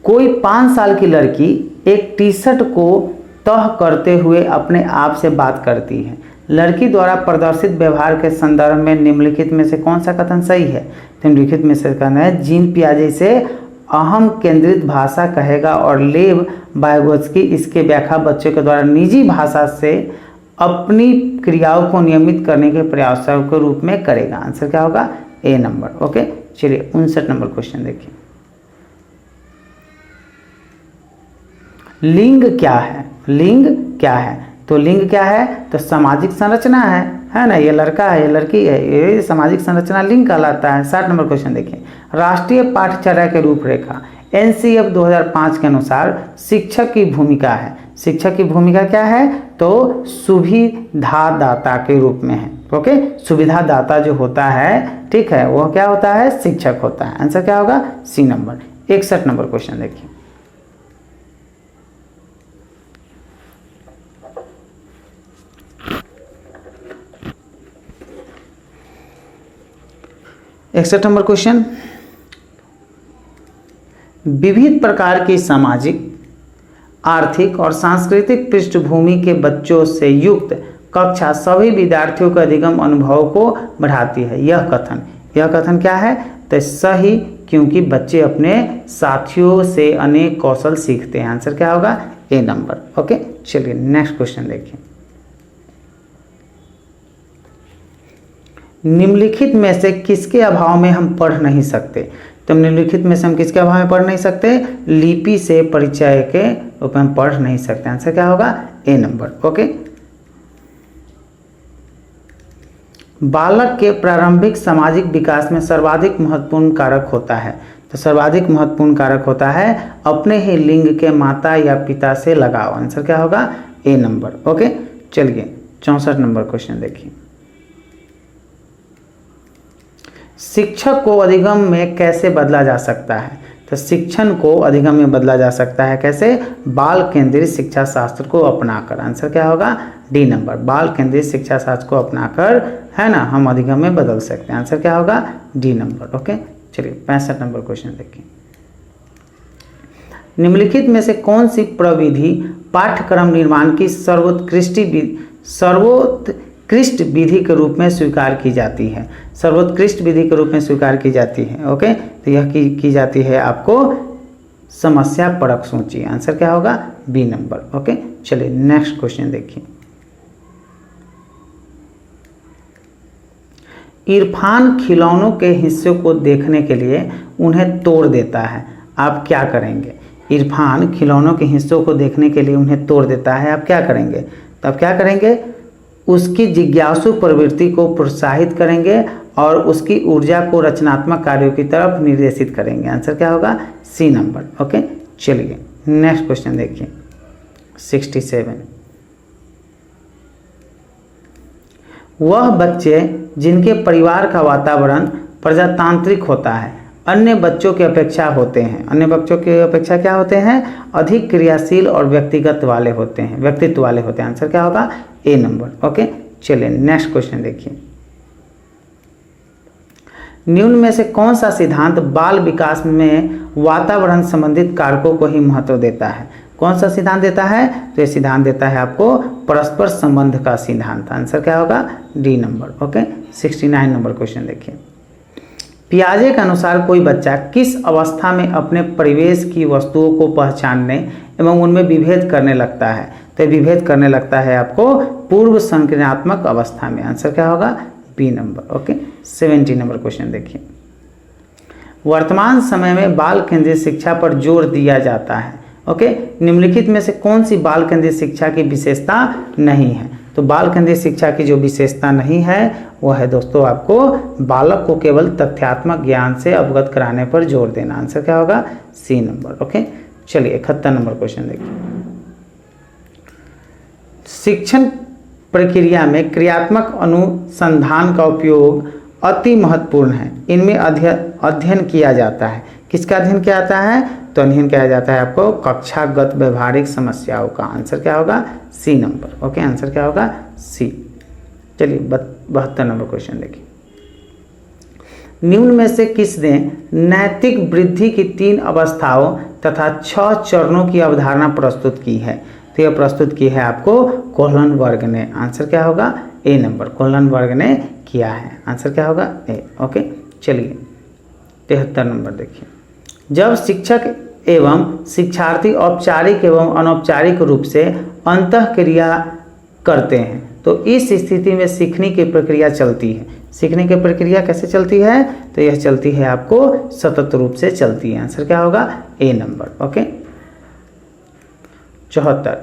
कोई 5 साल की लड़की एक टी शर्ट को तह करते हुए अपने आप से बात करती है। लड़की द्वारा प्रदर्शित व्यवहार के संदर्भ में निम्नलिखित में से कौन सा कथन सही है? तो निम्नलिखित में से कहना है जीन पियाजे से अहम केंद्रित भाषा कहेगा और लेव वाइगोत्स्की इसके व्याख्या बच्चों के द्वारा निजी भाषा से अपनी क्रियाओं को नियमित करने के प्रयासों के रूप में करेगा। आंसर क्या होगा? ए नंबर। ओके, चलिए 59 नंबर क्वेश्चन देखिए। लिंग क्या है? लिंग क्या है? तो लिंग क्या है? तो सामाजिक संरचना है ना। ये लड़का है, ये लड़की है, ये सामाजिक संरचना लिंग कहलाता है। 60 नंबर क्वेश्चन देखिए। राष्ट्रीय पाठ्यचर्या के रूपरेखा NCF 2005 के अनुसार शिक्षक की भूमिका है। शिक्षक की भूमिका क्या है? तो सुविधादाता के रूप में है। ओके, सुविधादाता जो होता है, ठीक है, वह क्या होता है? शिक्षक होता है। आंसर क्या होगा? C number. 61 नंबर क्वेश्चन देखिए। इकसठ नंबर क्वेश्चन। विविध प्रकार की सामाजिक, आर्थिक और सांस्कृतिक पृष्ठभूमि के बच्चों से युक्त कक्षा सभी विद्यार्थियों के अधिगम अनुभव को बढ़ाती है। यह कथन क्या है? तो सही क्योंकि बच्चे अपने साथियों से अनेक कौशल सीखते हैं। आंसर क्या होगा? ए नंबर। ओके, चलिए नेक्स्ट क्वेश्चन देखिए। निम्नलिखित में से किसके अभाव में हम पढ़ नहीं सकते? तो निम्नलिखित में से हम किसके अभाव में पढ़ नहीं सकते? लिपि से परिचय के रूप में हम पढ़ नहीं सकते। आंसर क्या होगा? ए नंबर। ओके, बालक के प्रारंभिक सामाजिक विकास में सर्वाधिक महत्वपूर्ण कारक होता है। तो सर्वाधिक महत्वपूर्ण कारक होता है अपने ही लिंग के माता या पिता से लगाव। आंसर क्या होगा? ए नंबर। ओके, चलिए 64 नंबर क्वेश्चन देखिए। शिक्षक को अधिगम में कैसे बदला जा सकता है? तो शिक्षण को अधिगम में बदला जा सकता है कैसे? बाल केंद्रित शिक्षा शास्त्र को अपनाकर। आंसर क्या होगा? D number. बाल केंद्रित शिक्षा शास्त्र को अपनाकर, है ना, हम अधिगम में बदल सकते हैं। आंसर क्या होगा? D number. ओके, चलिए 65 नंबर क्वेश्चन देखिए। निम्नलिखित में से कौन सी प्रविधि पाठ्यक्रम निर्माण की सर्वोत्कृष्ट विधि के रूप में स्वीकार की जाती है? सर्वोत्कृष्ट विधि के रूप में स्वीकार की जाती है। ओके, तो यह की जाती है आपको समस्या परक सूची। आंसर क्या होगा? B number. ओके, चलिए नेक्स्ट क्वेश्चन देखिए। इरफान खिलौनों के हिस्सों को देखने के लिए उन्हें तोड़ देता है, आप क्या करेंगे? इरफान खिलौनों के हिस्सों को देखने के लिए उन्हें तोड़ देता है, आप क्या करेंगे? तो आप क्या करेंगे? उसकी जिज्ञासु प्रवृत्ति को प्रोत्साहित करेंगे और उसकी ऊर्जा को रचनात्मक कार्यों की तरफ निर्देशित करेंगे। आंसर क्या होगा? C number. ओके, चलिए नेक्स्ट क्वेश्चन देखिए 67। वह बच्चे जिनके परिवार का वातावरण प्रजातांत्रिक होता है अन्य बच्चों की अपेक्षा होते हैं, अन्य बच्चों की अपेक्षा क्या होते हैं? अधिक क्रियाशील और व्यक्तित्व वाले होते हैं। आंसर क्या होगा? ए नंबर। ओके, चलिए नेक्स्ट क्वेश्चन देखिए। निम्न में से कौन सा सिद्धांत बाल विकास में वातावरण संबंधित कारकों को ही महत्व देता है? कौन सा सिद्धांत देता है? तो ये सिद्धांत देता है आपको परस्पर संबंध का सिद्धांत। आंसर क्या होगा? D number. Okay, 69 number question देखिए। पियाजे के अनुसार कोई बच्चा किस अवस्था में अपने परिवेश की वस्तुओं को पहचानने एवं उनमें विभेद करने लगता है? तो विभेद करने लगता है आपको पूर्व संज्ञानात्मक अवस्था में। आंसर क्या होगा? B number. Okay, 70 number question देखिए। वर्तमान समय में बाल केंद्रित शिक्षा पर जोर दिया जाता है। ओके, निम्नलिखित में से कौन सी बाल केंद्रित शिक्षा की विशेषता नहीं है? तो बाल केंद्रित शिक्षा की जो विशेषता नहीं है वो है दोस्तों आपको बालक को केवल तथ्यात्मक ज्ञान से अवगत कराने पर जोर देना। आंसर क्या होगा? C number. ओके, चलिए 71 नंबर क्वेश्चन देखिए। शिक्षण प्रक्रिया में क्रियात्मक अनुसंधान का उपयोग अति महत्वपूर्ण है। इनमें अध्ययन किया जाता है। किसका अध्ययन किया जाता है? तो अध्ययन किया जाता है आपको कक्षागत व्यवहारिक समस्याओं का। आंसर क्या होगा? C number. ओके, आंसर क्या होगा? सी। चलिए 72 नंबर क्वेश्चन देखिए। निम्न में से किसने नैतिक वृद्धि की 3 अवस्थाओं तथा 6 चरणों की अवधारणा प्रस्तुत की है? तो यह प्रस्तुत की है आपको कोहलन वर्ग ने। आंसर क्या होगा? ए नंबर। कोहलन वर्ग ने किया है। आंसर क्या होगा? ए। ओके, चलिए 73 नंबर देखिए। जब शिक्षक एवं शिक्षार्थी औपचारिक एवं अनौपचारिक रूप से अंतःक्रिया करते हैं तो इस स्थिति में सीखने की प्रक्रिया चलती है। सीखने की प्रक्रिया कैसे चलती है? तो यह चलती है आपको सतत रूप से चलती है। आंसर क्या होगा? ए नंबर। ओके, 74।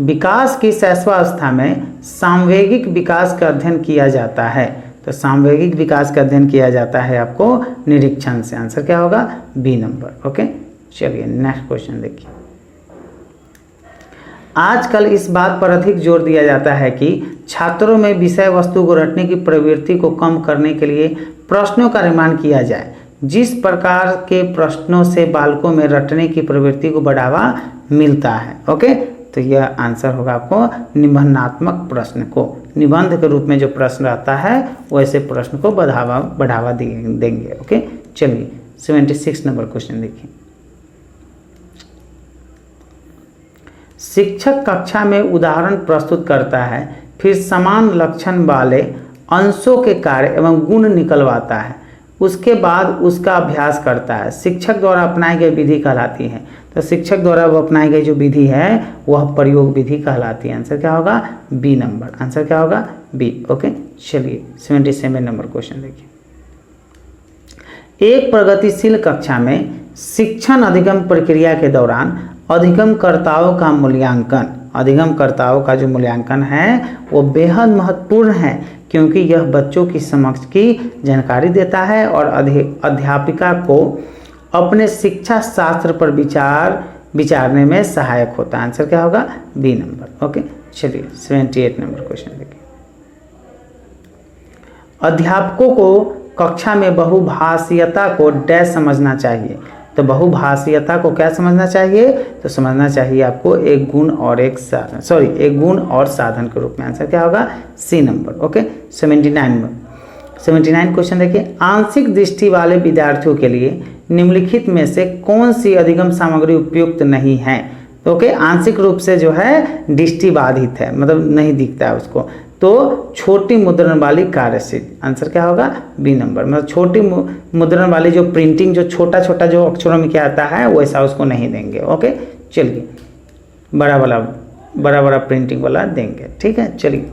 विकास की शैशवावस्था में सामवेगिक विकास का अध्ययन किया जाता है। तो सामवेगिक विकास का अध्ययन किया जाता है आपको निरीक्षण से। आंसर क्या होगा? B number. ओके, चलिए नेक्स्ट क्वेश्चन देखिए। आजकल इस बात पर अधिक जोर दिया जाता है कि छात्रों में विषय वस्तु को रटने की प्रवृत्ति को कम करने के लिए प्रश्नों का निर्माण किया जाए। जिस प्रकार के प्रश्नों से बालकों में रटने की प्रवृत्ति को बढ़ावा मिलता है। ओके, तो यह आंसर होगा आपको निबंधात्मक प्रश्न को। निबंध के रूप में जो प्रश्न आता है वैसे प्रश्न को बढ़ावा देंगे। ओके, चलिए 76 नंबर क्वेश्चन देखिए। शिक्षक कक्षा में उदाहरण प्रस्तुत करता है, फिर समान लक्षण वाले अंशों के कार्य एवं गुण निकलवाता है। उसके बाद उसका अभ्यास करता है, शिक्षक द्वारा अपनाई गई विधि कहलाती है। तो शिक्षक द्वारा वो अपनाई गई जो विधि है वह प्रयोग विधि कहलाती है। आंसर क्या होगा? B number. आंसर क्या होगा? बी। ओके, चलिए 77 नंबर क्वेश्चन देखिए। एक प्रगतिशील कक्षा में शिक्षण अधिगम प्रक्रिया के दौरान अधिगमकर्ताओं का मूल्यांकन, अधिगमकर्ताओं का जो मूल्यांकन है वो बेहद महत्वपूर्ण है, क्योंकि यह बच्चों की समझ की जानकारी देता है और अध्यापिका को अपने शिक्षा शास्त्र पर विचारने में सहायक होता है। आंसर क्या होगा? B number. ओके, चलिए 78 नंबर क्वेश्चन देखिए। अध्यापकों को कक्षा में बहुभाषीयता को डैश समझना चाहिए। तो बहुभाषीयता को क्या समझना चाहिए? तो समझना चाहिए आपको एक गुण और एक साधन, एक गुण और साधन के रूप में। आंसर क्या होगा? C number. ओके, 79 क्वेश्चन देखिए। आंशिक दृष्टि वाले विद्यार्थियों के लिए निम्नलिखित में से कौन सी अधिगम सामग्री उपयुक्त नहीं है? तो ओके, आंशिक रूप से जो है दृष्टि बाधित है, मतलब नहीं दिखता है उसको, तो छोटी मुद्रण वाली कार्यशीट। आंसर क्या होगा? B number. मतलब छोटी मुद्रण वाली जो प्रिंटिंग, जो छोटा छोटा जो अक्षरों में क्या आता है वैसा उसको नहीं देंगे। ओके, चलिए बड़ा बड़ा प्रिंटिंग वाला देंगे। ठीक है, चलिए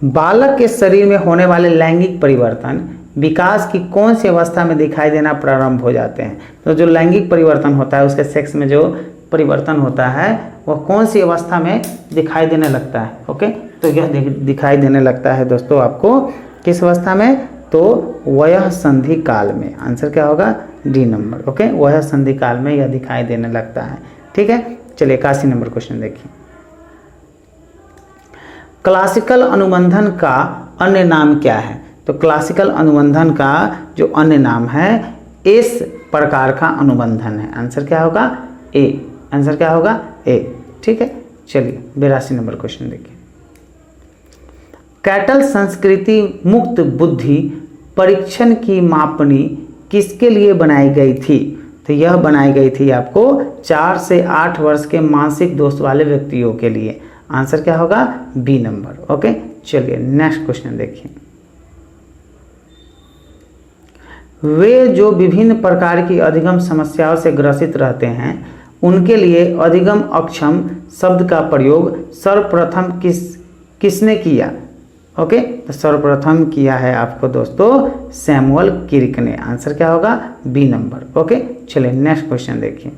बालक के शरीर में होने वाले लैंगिक परिवर्तन विकास की कौन सी अवस्था में दिखाई देना प्रारंभ हो जाते हैं? तो जो लैंगिक परिवर्तन होता है, उसके सेक्स में जो परिवर्तन होता है वह कौन सी अवस्था में दिखाई देने लगता है? ओके, तो यह दिखाई देने लगता है दोस्तों आपको किस अवस्था में? तो वयः संधि काल में। आंसर क्या होगा? D number. ओके, वयः संधि काल में यह दिखाई देने लगता है। ठीक है, चलिए 81 नंबर क्वेश्चन देखिए। क्लासिकल अनुबंधन का अन्य नाम क्या है? तो क्लासिकल अनुबंधन का जो अन्य नाम है इस प्रकार का अनुबंधन है। आंसर क्या होगा? ए। आंसर क्या होगा? ए। ठीक है, चलिए 82 नंबर क्वेश्चन देखिए। कैटल संस्कृति मुक्त बुद्धि परीक्षण की मापनी किसके लिए बनाई गई थी? तो यह बनाई गई थी आपको 4 से 8 वर्ष के मानसिक दोष वाले व्यक्तियों के लिए। आंसर क्या होगा? B number. ओके, चलिए नेक्स्ट क्वेश्चन देखिए। वे जो विभिन्न प्रकार की अधिगम समस्याओं से ग्रसित रहते हैं उनके लिए अधिगम अक्षम शब्द का प्रयोग सर्वप्रथम किसने किया? ओके, तो सर्वप्रथम किया है आपको दोस्तों सैमुअल क्रिक ने। आंसर क्या होगा? B number. ओके, चलिए नेक्स्ट क्वेश्चन देखिए।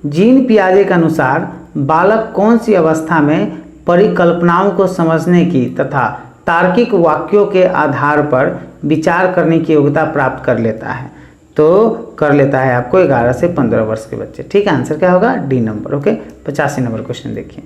जीन पियाजे के अनुसार बालक कौन सी अवस्था में परिकल्पनाओं को समझने की तथा तार्किक वाक्यों के आधार पर विचार करने की योग्यता प्राप्त कर लेता है? तो कर लेता है आपको 11 से 15 वर्ष के बच्चे। ठीक है, आंसर क्या होगा? D number. Okay, 85 number question देखिए।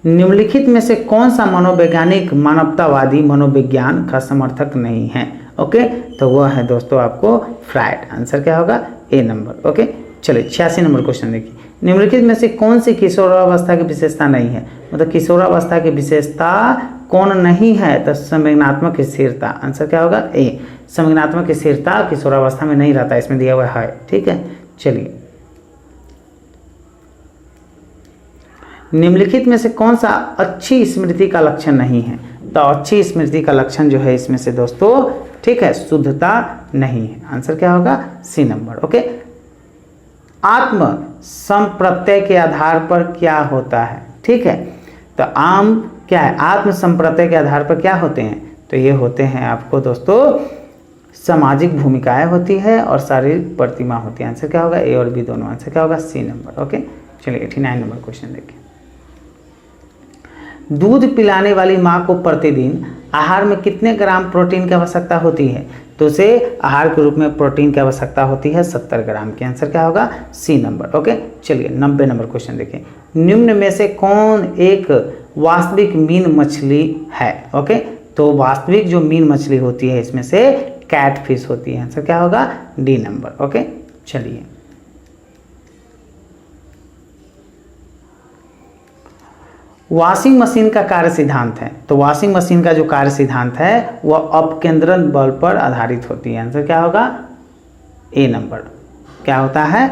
निम्नलिखित में से कौन सा मनोवैज्ञानिक मानवतावादी मनोविज्ञान का समर्थक नहीं है? ओके, तो वह है दोस्तों आपको फ्रायड। आंसर क्या होगा? ए नंबर। ओके, चलिए 86 नंबर क्वेश्चन देखिए। निम्नलिखित में से कौन सी किशोरावस्था की विशेषता नहीं है? मतलब किशोरावस्था की विशेषता कौन नहीं है? तो संवेदनात्मक स्थिरता। आंसर क्या होगा? ए। संवेदनात्मक स्थिरता किशोरावस्था में नहीं रहता, इसमें दिया हुआ है। ठीक है, चलिए निम्नलिखित में से कौन सा अच्छी स्मृति का लक्षण नहीं है? तो अच्छी स्मृति का लक्षण जो है इसमें से दोस्तों, ठीक है, शुद्धता नहीं है। आंसर क्या होगा? C number. ओके, आत्म संप्रत्यय के आधार पर क्या होता है? ठीक है, तो आम क्या है? आत्म संप्रत्यय के आधार पर क्या होते हैं? तो ये होते हैं आपको दोस्तों सामाजिक भूमिकाएं होती है और शारीरिक प्रतिमा होती है। आंसर क्या होगा? ए और बी दोनों। आंसर क्या होगा? C number. ओके, चलिए 89 नंबर क्वेश्चन देखिए। दूध पिलाने वाली माँ को प्रतिदिन आहार में कितने ग्राम प्रोटीन की आवश्यकता होती है? तो उसे आहार के रूप में प्रोटीन की आवश्यकता होती है 70 ग्राम की। आंसर क्या होगा? C number. ओके, चलिए 90 नंबर क्वेश्चन देखिए। निम्न में से कौन एक वास्तविक मीन मछली है? ओके, तो वास्तविक जो मीन मछली होती है इसमें से कैटफिश होती है। आंसर क्या होगा? D number. ओके, चलिए वॉशिंग मशीन का कार्य सिद्धांत है। तो वॉशिंग मशीन का जो कार्य सिद्धांत है वह अपकेंद्रण बल पर आधारित होती है। आंसर क्या होगा? ए नंबर। क्या होता है?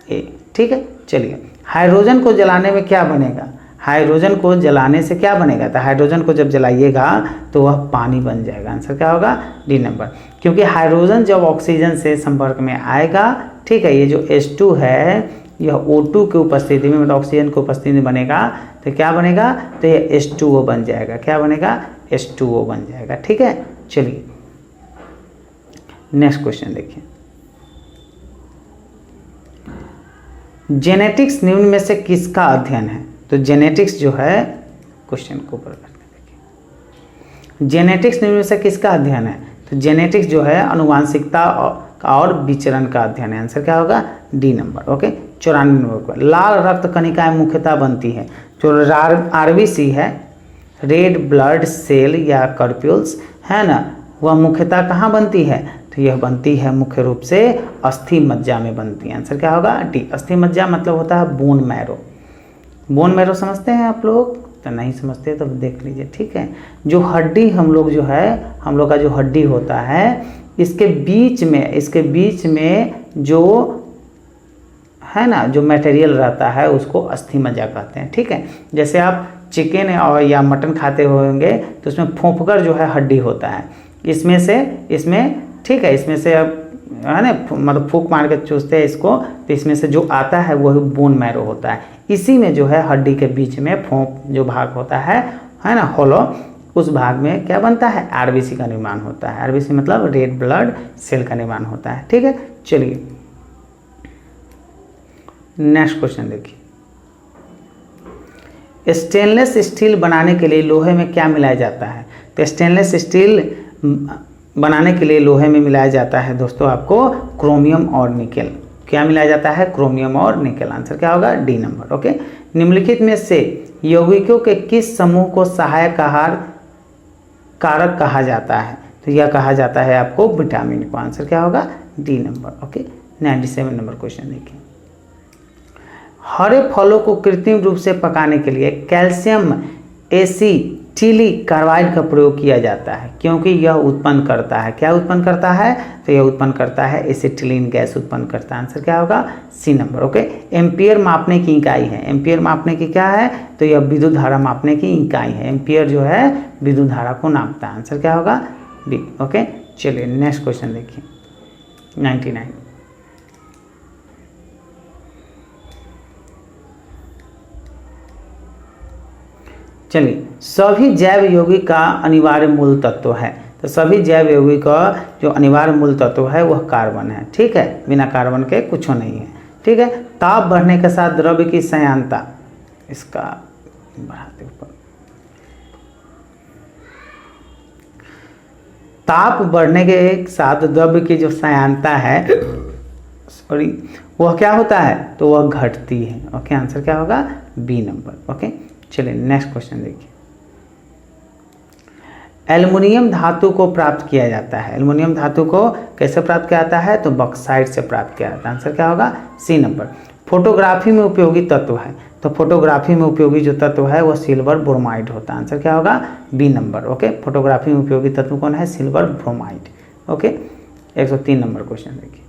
ए। ठीक है। चलिए, हाइड्रोजन को जलाने में क्या बनेगा, हाइड्रोजन को जलाने से क्या बनेगा, तो हाइड्रोजन को जब जलाइएगा तो वह पानी बन जाएगा। आंसर क्या होगा, डी नंबर। क्योंकि हाइड्रोजन जब ऑक्सीजन से संपर्क में आएगा, ठीक है, ये जो H2 है यह O2 की उपस्थिति में, मतलब ऑक्सीजन की उपस्थिति में बनेगा, तो क्या बनेगा, तो ये H2O बन जाएगा। क्या बनेगा, H2O बन जाएगा। ठीक है। चलिए नेक्स्ट क्वेश्चन देखिए, जेनेटिक्स निम्न में से किसका अध्ययन है। तो जेनेटिक्स जो है, क्वेश्चन को ऊपर करके देखिए, जेनेटिक्स निम्न में से किसका अध्ययन है। तो जेनेटिक्स जो है आनुवांशिकता और विचरण का अध्ययन है। आंसर क्या होगा, डी नंबर। ओके, 94 नंबर पर लाल रक्त कणिकाएं मुख्यतः बनती है, जो RBC है, रेड ब्लड सेल या कर्प्यूल्स है ना, वह मुख्यतः कहाँ बनती है, तो यह बनती है मुख्य रूप से अस्थि मज्जा में बनती है। आंसर क्या होगा, डी। अस्थि मज्जा मतलब होता है बोन मैरो। बोन मैरो समझते हैं आप लोग, तो नहीं समझते तो देख लीजिए। ठीक है, जो हड्डी हम लोग जो है, हम लोग का जो हड्डी होता है, इसके बीच में जो है ना, जो मटेरियल रहता है उसको अस्थि मज्जा कहते हैं। ठीक है, जैसे आप चिकन और या मटन खाते होंगे तो उसमें फोंफकर जो है हड्डी होता है, इसमें ठीक है, इसमें से अब है ना, मतलब फूंक मार के चूसते हैं इसको, तो इसमें से जो आता है वही बोन मैरो होता है। इसी में जो है हड्डी के बीच में फोंक जो भाग होता है ना, होलो, उस भाग में क्या बनता है, RBC का निर्माण होता है। RBC मतलब रेड ब्लड सेल का निर्माण होता है। ठीक है। चलिए नेक्स्ट क्वेश्चन देखिए, स्टेनलेस स्टील बनाने के लिए लोहे में क्या मिलाया जाता है। तो स्टेनलेस स्टील बनाने के लिए लोहे में मिलाया जाता है दोस्तों आपको क्रोमियम और निकेल। क्या मिलाया जाता है, क्रोमियम और निकेल। आंसर क्या होगा, डी नंबर। ओके, निम्नलिखित में से यौगिकों के किस समूह को सहायक आहार कारक कहा जाता है। तो यह कहा जाता है आपको विटामिन को। आंसर क्या होगा, D number. Okay, 97 number question देखिए, हरे फलों को कृत्रिम रूप से पकाने के लिए कैल्शियम एसिटिलिक कार्बाइड का प्रयोग किया जाता है, क्योंकि यह उत्पन्न करता है, क्या उत्पन्न करता है, तो यह उत्पन्न करता है एसिटिलीन गैस उत्पन्न करता है। आंसर क्या होगा, सी नंबर। ओके, एम्पियर मापने की इकाई है। एम्पियर मापने की क्या है, तो यह विद्युत धारा मापने की इकाई है। एम्पियर जो है विद्युत धारा को नापता है। आंसर क्या होगा, डी। ओके, चलिए नेक्स्ट क्वेश्चन देखिए, 99। चलिए, सभी जैव यौगिक का अनिवार्य मूल तत्व है। तो सभी जैव यौगिक का जो अनिवार्य मूल तत्व है वह कार्बन है। ठीक है, बिना कार्बन के कुछ नहीं है। ठीक है, ताप बढ़ने के साथ द्रव्य की संयानता, इसका बढ़ाते ऊपर, ताप बढ़ने के साथ द्रव्य की जो संयानता है, सॉरी, वह क्या होता है, तो वह घटती है। ओके, आंसर क्या होगा, बी नंबर। ओके, चलिए नेक्स्ट क्वेश्चन देखिए, एल्युमिनियम धातु को प्राप्त किया जाता है। एल्युमिनियम धातु को कैसे प्राप्त किया जाता है, तो बॉक्साइट से प्राप्त किया जाता है। आंसर क्या होगा, सी नंबर। फोटोग्राफी में उपयोगी तत्व है। तो फोटोग्राफी में उपयोगी जो तत्व है वह सिल्वर ब्रोमाइड होता है। आंसर क्या होगा, बी नंबर। ओके, फोटोग्राफी में उपयोगी तत्व कौन है, silver bromide. Okay, 103 number question देखिए,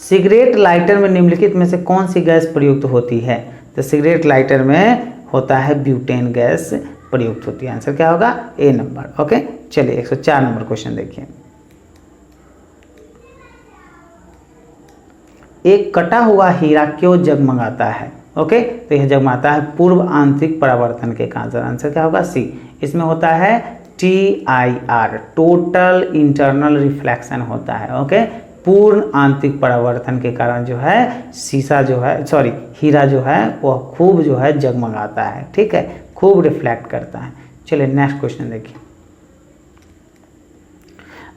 सिगरेट लाइटर में निम्नलिखित में से कौन सी गैस प्रयुक्त होती है। तो सिगरेट लाइटर में होता है ब्यूटेन गैस प्रयुक्त होती है। आंसर क्या होगा, ए नंबर। ओके, चलिए 104 नंबर क्वेश्चन देखिए, एक कटा हुआ हीरा क्यों जगमगाता है। ओके, तो यह जगमगाता है पूर्व आंतरिक परावर्तन के कारण। आंसर क्या होगा, सी। इसमें होता है TIR, टोटल इंटरनल रिफ्लेक्शन होता है। ओके, पूर्ण आंतरिक परावर्तन के कारण जो है शीशा जो है, सॉरी, हीरा जो है वह खूब जो है जगमगाता है। ठीक है, खूब रिफ्लेक्ट करता है। चलिए नेक्स्ट क्वेश्चन देखिए,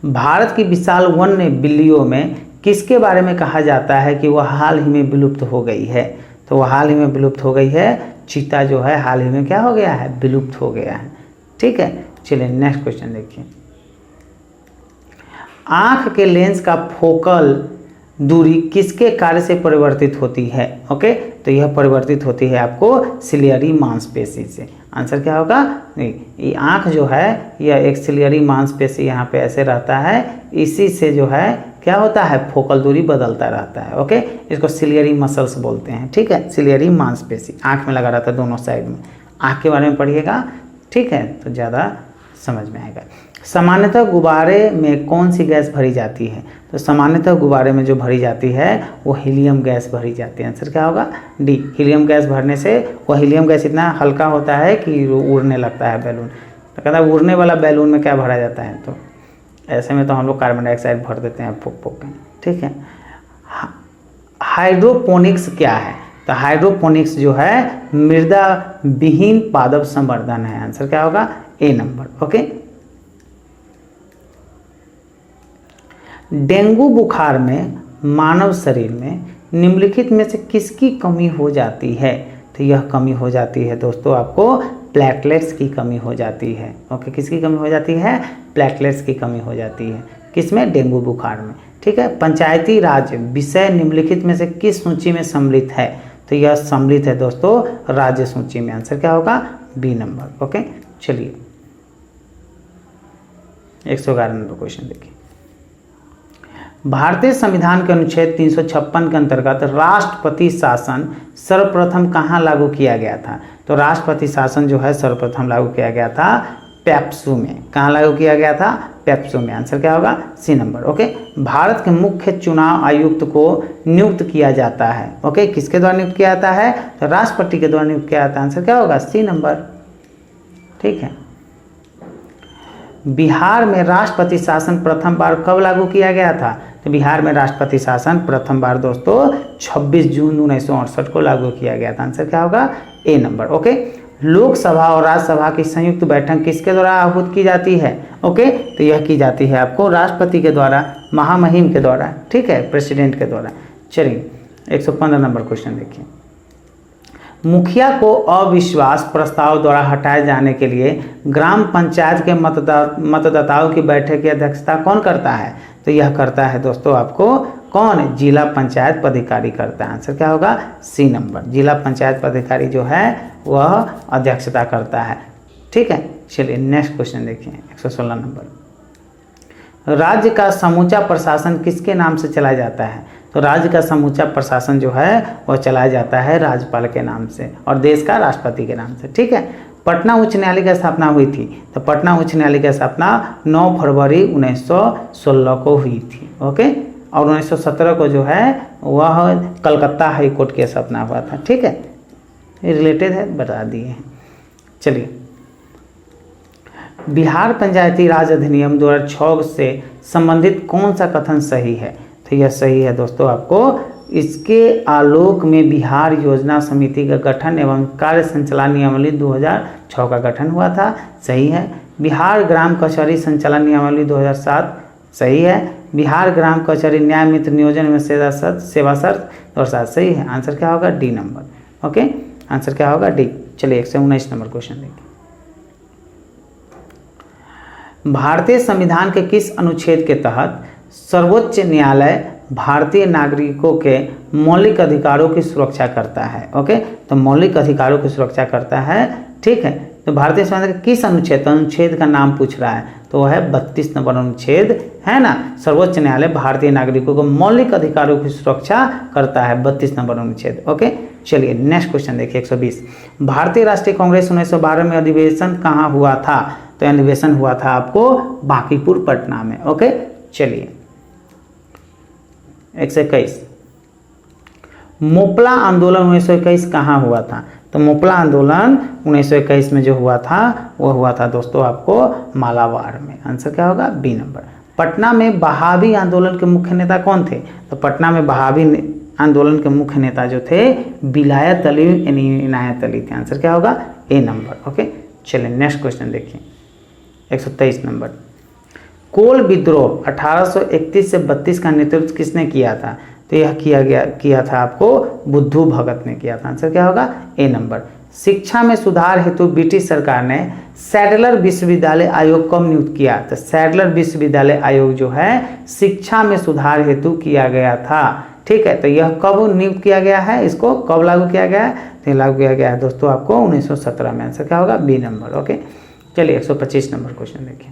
भारत की विशाल वन्य बिल्लियों में किसके बारे में कहा जाता है कि वह हाल ही में विलुप्त हो गई है। तो वह हाल ही में विलुप्त हो गई है, चीता जो है हाल ही में क्या हो गया है, विलुप्त हो गया है। ठीक है, चलिए नेक्स्ट क्वेश्चन देखिए, आंख के लेंस का फोकल दूरी किसके कार्य से परिवर्तित होती है। ओके, तो यह परिवर्तित होती है आपको सिलियरी मांसपेशी से। आंसर क्या होगा, नहीं, ये आंख जो है यह एक सिलियरी मांसपेशी यहाँ पे ऐसे रहता है, इसी से जो है क्या होता है, फोकल दूरी बदलता रहता है। ओके, इसको सिलियरी मसल्स बोलते हैं। ठीक है, सिलियरी मांसपेशी आँख में लगा रहता है दोनों साइड में। आँख के बारे में पढ़िएगा, ठीक है, तो ज़्यादा समझ में आएगा। सामान्यतः गुब्बारे में कौन सी गैस भरी जाती है? तो सामान्यतः गुब्बारे में जो भरी जाती है वो हीलियम गैस भरी जाती है। आंसर क्या होगा, डी। हीलियम गैस भरने से वो हीलियम गैस इतना हल्का होता है कि उड़ने लगता है बैलून। तो कहता है उड़ने वाला बैलून में क्या भरा जाता है, तो ऐसे में तो हम लोग कार्बन डाइऑक्साइड भर देते हैं फूक फूक के। ठीक है, हाइड्रोपोनिक्स क्या है? तो हाइड्रोपोनिक्स जो है मृदा विहीन पादप संवर्धन है। आंसर क्या होगा, ए नंबर। ओके, डेंगू बुखार में मानव शरीर में निम्नलिखित में से किसकी कमी हो जाती है? तो यह कमी हो जाती है दोस्तों आपको प्लेटलेट्स की कमी हो जाती है। ओके, किसकी कमी हो जाती है? प्लेटलेट्स की कमी हो जाती है। किसमें? डेंगू बुखार में। ठीक है, पंचायती राज विषय निम्नलिखित में से किस सूची में सम्मिलित है? तो यह सम्मिलित है दोस्तों राज्य सूची में। आंसर क्या होगा, बी नंबर। ओके, चलिए 111 नंबर क्वेश्चन देखिए। भारतीय संविधान के अनुच्छेद 356 के अंतर्गत राष्ट्रपति शासन सर्वप्रथम कहाँ लागू किया गया था? तो राष्ट्रपति शासन जो है सर्वप्रथम लागू किया गया था पेप्सू में। कहाँ लागू किया गया था? पेप्सू में। आंसर क्या होगा, सी नंबर। ओके, भारत के मुख्य चुनाव आयुक्त को नियुक्त किया जाता है। ओके, किसके द्वारा नियुक्त किया जाता है? तो राष्ट्रपति के द्वारा नियुक्त किया जाता है। आंसर क्या होगा, सी नंबर। ठीक है, बिहार में राष्ट्रपति शासन प्रथम बार कब लागू किया गया था? तो बिहार में राष्ट्रपति शासन प्रथम बार दोस्तों 26 जून 1968 को लागू किया गया था। आंसर क्या होगा, ए नंबर। ओके, लोकसभा और राज्यसभा की संयुक्त बैठक किसके द्वारा आहूत की जाती है? ओके, तो यह की जाती है आपको राष्ट्रपति के द्वारा, महामहिम के द्वारा। ठीक है, प्रेसिडेंट के द्वारा। चलिए 115 नंबर क्वेश्चन देखिए। मुखिया को अविश्वास प्रस्ताव द्वारा हटाए जाने के लिए ग्राम पंचायत के मतदाताओं की बैठक की अध्यक्षता कौन करता है? तो यह करता है दोस्तों आपको कौन? जिला पंचायत पदाधिकारी करता है। आंसर क्या होगा, सी नंबर। जिला पंचायत पदाधिकारी जो है वह अध्यक्षता करता है। ठीक है, चलिए नेक्स्ट क्वेश्चन देखिए 116 नंबर। राज्य का समूचा प्रशासन किसके नाम से चलाया जाता है? तो राज्य का समूचा प्रशासन जो है वह चलाया जाता है राज्यपाल के नाम से और देश का राष्ट्रपति के नाम से। ठीक है, पटना उच्च न्यायालय की स्थापना हुई थी। तो पटना उच्च न्यायालय की स्थापना 9 फरवरी 1916 को हुई थी। ओके, और 1917 को जो है वह कलकत्ता हाई कोर्ट की स्थापना हुआ था। ठीक है, रिलेटेड है, बता दिए हैं। चलिए, बिहार पंचायती राज अधिनियम 2006 से संबंधित कौन सा कथन सही है? तो यह सही है दोस्तों आपको। इसके आलोक में बिहार योजना समिति का गठन एवं कार्य संचालन नियमावली 2006 का गठन हुआ था। सही है। बिहार ग्राम कचहरी संचालन नियमावली 2007 सही है। बिहार ग्राम कचहरी न्याय मित्र नियोजन में सेवा शर्त 2007 सही है। आंसर क्या होगा, डी नंबर। ओके, आंसर क्या होगा, डी। चलिए 119 नंबर क्वेश्चन देखिए। भारतीय संविधान के किस अनुच्छेद के तहत सर्वोच्च न्यायालय भारतीय नागरिकों के मौलिक अधिकारों की सुरक्षा करता है? ओके, तो मौलिक अधिकारों की सुरक्षा करता है। ठीक है, तो भारतीय संविधान के किस अनुच्छेद का नाम पूछ रहा है, तो वह है 32 नंबर अनुच्छेद है ना। सर्वोच्च न्यायालय भारतीय नागरिकों को मौलिक अधिकारों की सुरक्षा करता है, 32 नंबर अनुच्छेद। ओके, चलिए नेक्स्ट क्वेश्चन देखिए 120। भारतीय राष्ट्रीय कांग्रेस 1912 में अधिवेशन कहाँ हुआ था? तो अधिवेशन हुआ था आपको बांकीपुर पटना में। ओके, चलिए 121। मोपला आंदोलन 1921 कहाँ हुआ था? तो मोपला आंदोलन 1921 में जो हुआ था वो हुआ था दोस्तों आपको मालाबार में। आंसर क्या होगा, बी नंबर। पटना में बहावी आंदोलन के मुख्य नेता कौन थे? तो पटना में बहावी आंदोलन के मुख्य नेता जो थे विलायत अली इनायत अली थे। आंसर क्या होगा, ए नंबर। ओके, चलिए नेक्स्ट क्वेश्चन देखिए 123 नंबर। कोल विद्रोह 1831 से 32 का नेतृत्व किसने किया था? तो यह किया था आपको बुद्धू भगत ने किया था। आंसर क्या होगा, ए नंबर। शिक्षा में सुधार हेतु ब्रिटिश सरकार ने सैडलर विश्वविद्यालय आयोग कब नियुक्त किया? तो सैडलर विश्वविद्यालय आयोग जो है शिक्षा में सुधार हेतु किया गया था। ठीक है, तो यह कब नियुक्त किया गया है, इसको कब लागू किया गया है? तो लागू किया गया है दोस्तों आपको 1917 में। आंसर क्या होगा, बी नंबर। ओके, चलिए 125 नंबर क्वेश्चन देखिए।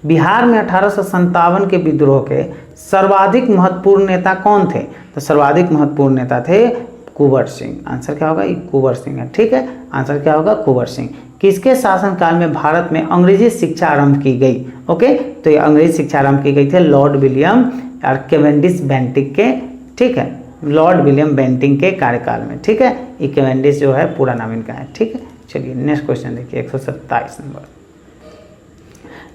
बिहार में 1857 के विद्रोह के सर्वाधिक महत्वपूर्ण नेता कौन थे? तो सर्वाधिक महत्वपूर्ण नेता थे कुंवर सिंह। आंसर क्या होगा? ये कुंवर सिंह है। ठीक है, आंसर क्या होगा? कुंवर सिंह। किसके शासनकाल में भारत में अंग्रेजी शिक्षा आरंभ की गई? ओके, तो ये अंग्रेजी शिक्षा आरंभ की गई थी लॉर्ड विलियम और कैवेंडिश बेंटिक के, ठीक है, लॉर्ड विलियम बेंटिक के कार्यकाल में। ठीक है, ये कैवेंडिश जो है पूरा नाम इनका है। ठीक है, चलिए नेक्स्ट क्वेश्चन देखिए 127 नंबर।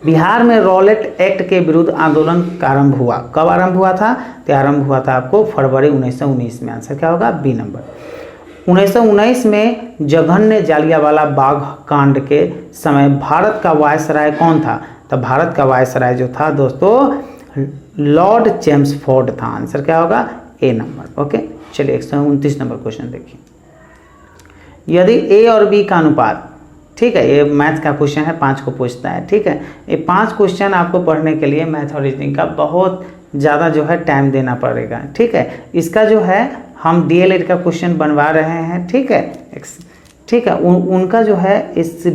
बिहार में रॉलेट एक्ट के विरुद्ध आंदोलन का आरंभ हुआ, कब आरंभ हुआ था? तो आरंभ हुआ था आपको फरवरी 1919 में। आंसर क्या होगा? B number. 1919 में जघन्य जालियांवाला बाग कांड के समय भारत का वायसराय कौन था? तो भारत का वायसराय जो था दोस्तों लॉर्ड चेम्सफोर्ड था। आंसर क्या होगा? ए नंबर। ओके, चलिए 129 नंबर क्वेश्चन देखिए। यदि ए और बी का अनुपात, ठीक है, ये मैथ का क्वेश्चन है, 5 को पूछता है। ठीक है, ये 5 क्वेश्चन आपको पढ़ने के लिए मैथ और रीजनिंग का बहुत ज़्यादा जो है टाइम देना पड़ेगा। ठीक है, इसका जो है हम डीएलएड का क्वेश्चन बनवा रहे हैं। ठीक है, ठीक है, उनका जो है इस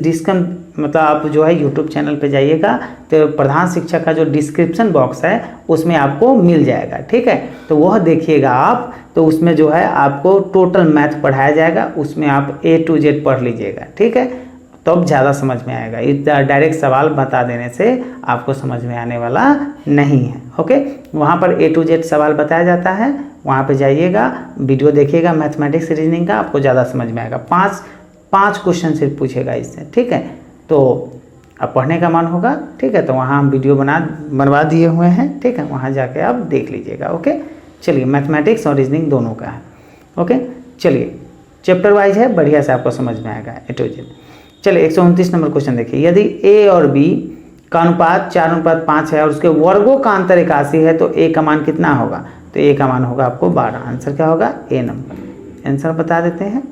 मतलब आप जो है यूट्यूब चैनल पे जाइएगा तो प्रधान शिक्षक का जो डिस्क्रिप्शन बॉक्स है उसमें आपको मिल जाएगा। ठीक है, तो वह देखिएगा आप, तो उसमें जो है आपको टोटल मैथ पढ़ाया जाएगा, उसमें आप A to Z पढ़ लीजिएगा। ठीक है, तो अब ज़्यादा समझ में आएगा। इस डायरेक्ट सवाल बता देने से आपको समझ में आने वाला नहीं है। ओके, वहाँ पर A to Z सवाल बताया जाता है, वहाँ पे जाइएगा, वीडियो देखिएगा मैथमेटिक्स रीजनिंग का, आपको ज़्यादा समझ में आएगा। पाँच क्वेश्चन सिर्फ पूछेगा इससे। ठीक है, तो अब पढ़ने का मन होगा, ठीक है, तो वहाँ हम वीडियो बनवा दिए हुए हैं। ठीक है, वहाँ जाके आप देख लीजिएगा। ओके, चलिए मैथमेटिक्स और रीजनिंग दोनों का है। ओके, चलिए चैप्टर वाइज है, बढ़िया से आपको समझ में आएगा A to Z। चलिए 129 नंबर क्वेश्चन देखिए। यदि ए और बी का अनुपात 4:5 है और उसके वर्गों का अंतर 81 है तो ए का मान कितना होगा? तो ए का मान होगा आपको 12। आंसर क्या होगा? ए नंबर। आंसर बता देते हैं।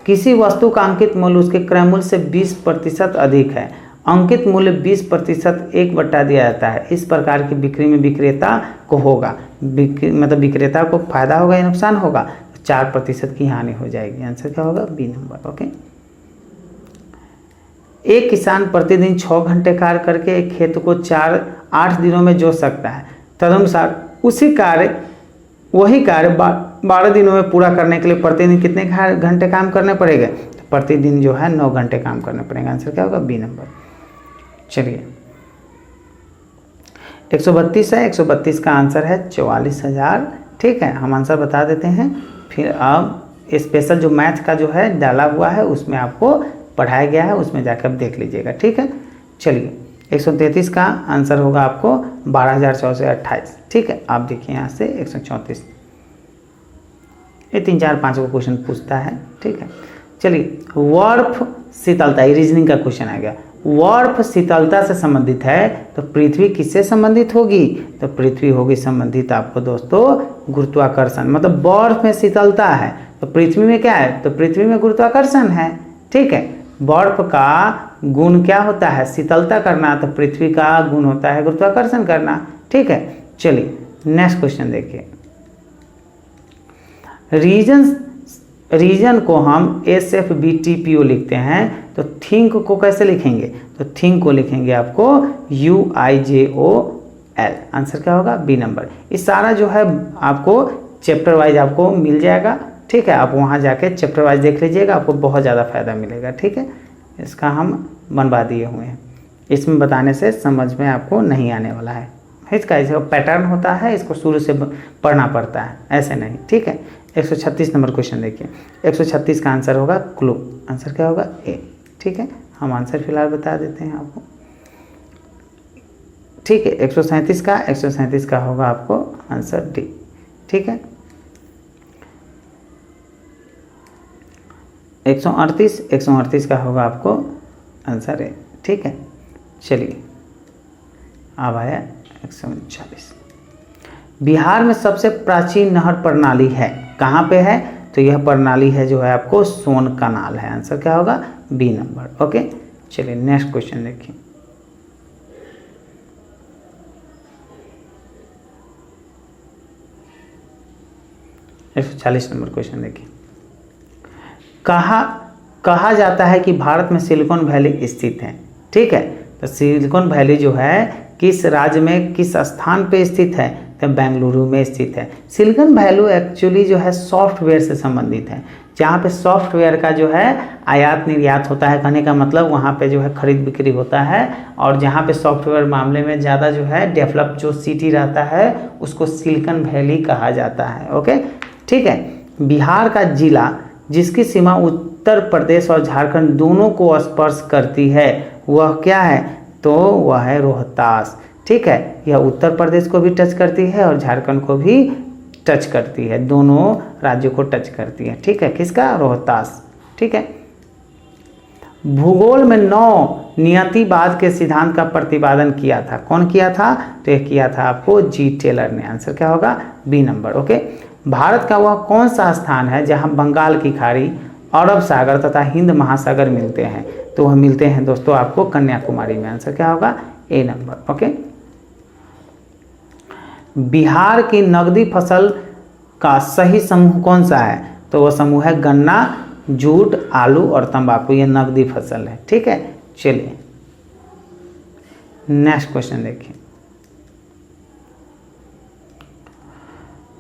किसी वस्तु का अंकित मूल्य उसके क्रय मूल्य से 20% अधिक है। अंकित मूल्य 20% 1 दिया जाता है। इस प्रकार की बिक्री में विक्रेता को होगा, मतलब विक्रेता को फायदा होगा या नुकसान होगा? 4% की हानि हो जाएगी। आंसर क्या होगा? B number. ओके, एक किसान प्रतिदिन 6 घंटे कार्य करके एक खेत को 8 दिनों में जोत सकता है। तदनुसार वही कार्य 12 दिनों में पूरा करने के लिए प्रतिदिन कितने घंटे काम करने पड़ेंगे? तो प्रतिदिन जो है 9 घंटे काम करने पड़ेंगे। आंसर क्या होगा? B number. चलिए 132 है, 132 का आंसर है 44,000। ठीक है, हम आंसर बता देते हैं। फिर अब स्पेशल जो मैथ का जो है डाला हुआ है उसमें आपको पढ़ाया गया है, उसमें जाकर आप देख लीजिएगा। ठीक है, चलिए 133 का आंसर होगा आपको 12,428। ठीक है, आप देखिए यहाँ से 134, ये 3, 4, 5 को क्वेश्चन पूछता है। ठीक है, चलिए वर्फ शीतलता, ये रीजनिंग का क्वेश्चन आ गया। वर्फ शीतलता से संबंधित है तो पृथ्वी किससे संबंधित होगी? तो पृथ्वी होगी संबंधित आपको दोस्तों गुरुत्वाकर्षण, मतलब बर्फ में शीतलता है तो पृथ्वी में क्या है? तो पृथ्वी में गुरुत्वाकर्षण है। ठीक है, बर्फ का गुण क्या होता है? शीतलता करना, तो पृथ्वी का गुण होता है गुरुत्वाकर्षण करना। ठीक है, चलिए नेक्स्ट क्वेश्चन देखिए। रीजन को हम SFBTPO लिखते हैं तो थिंक को कैसे लिखेंगे? तो थिंक को लिखेंगे आपको UIJOL। आंसर क्या होगा? B number. इस सारा जो है आपको चैप्टर वाइज आपको मिल जाएगा। ठीक है, आप वहाँ जाके चैप्टर वाइज देख लीजिएगा, आपको बहुत ज़्यादा फायदा मिलेगा। ठीक है, इसका हम बनवा दिए हुए हैं, इसमें बताने से समझ में आपको नहीं आने वाला है। इसका पैटर्न होता है, इसको शुरू से पढ़ना पड़ता है, ऐसे नहीं। ठीक है, 136 नंबर क्वेश्चन देखिए। 136 का आंसर होगा क्लू। आंसर क्या होगा? ए। ठीक है, हम आंसर फिलहाल बता देते हैं आपको। ठीक है, 137 का होगा आपको आंसर डी। ठीक है, 138 का होगा आपको आंसर ए। ठीक है, चलिए अब आया 139। बिहार में सबसे प्राचीन नहर प्रणाली है, कहाँ पे है? तो यह प्रणाली है जो है आपको सोन कनाल है। आंसर क्या होगा? B number. ओके, चलिए नेक्स्ट क्वेश्चन देखिए। एक 40 नंबर क्वेश्चन देखिए। कहा जाता है कि भारत में सिलिकॉन वैली स्थित है। ठीक है, तो सिलिकॉन वैली जो है किस राज्य में किस स्थान पे स्थित है, तो बेंगलुरु में स्थित है। सिलिकॉन वैली एक्चुअली जो है सॉफ्टवेयर से संबंधित है, जहाँ पे सॉफ्टवेयर का जो है आयात निर्यात होता है, कहने का मतलब वहाँ पे जो है खरीद बिक्री होता है, और जहाँ पे सॉफ्टवेयर मामले में ज़्यादा जो है डेवलप जो सिटी रहता है उसको सिलिकॉन वैली कहा जाता है। ओके, ठीक है। बिहार का जिला जिसकी सीमा उत्तर प्रदेश और झारखंड दोनों को स्पर्श करती है वह क्या है, तो वह है रोहतास। ठीक है, यह उत्तर प्रदेश को भी टच करती है और झारखंड को भी टच करती है, दोनों राज्यों को टच करती है। ठीक है, किसका, रोहतास। ठीक है। भूगोल में 9 नियतिवाद के सिद्धांत का प्रतिपादन किया था, कौन किया था, तो यह किया था आपको जी टेलर ने। आंसर क्या होगा, बी नंबर। ओके। भारत का वह कौन सा स्थान है जहां बंगाल की खाड़ी, अरब सागर तथा हिंद महासागर मिलते हैं, तो वह मिलते हैं दोस्तों आपको कन्याकुमारी में। आंसर क्या होगा, ए नंबर। ओके। बिहार की नकदी फसल का सही समूह कौन सा है, तो वह समूह है गन्ना, जूट, आलू और तंबाकू, ये नकदी फसल है। ठीक है, चलिए नेक्स्ट क्वेश्चन देखिए।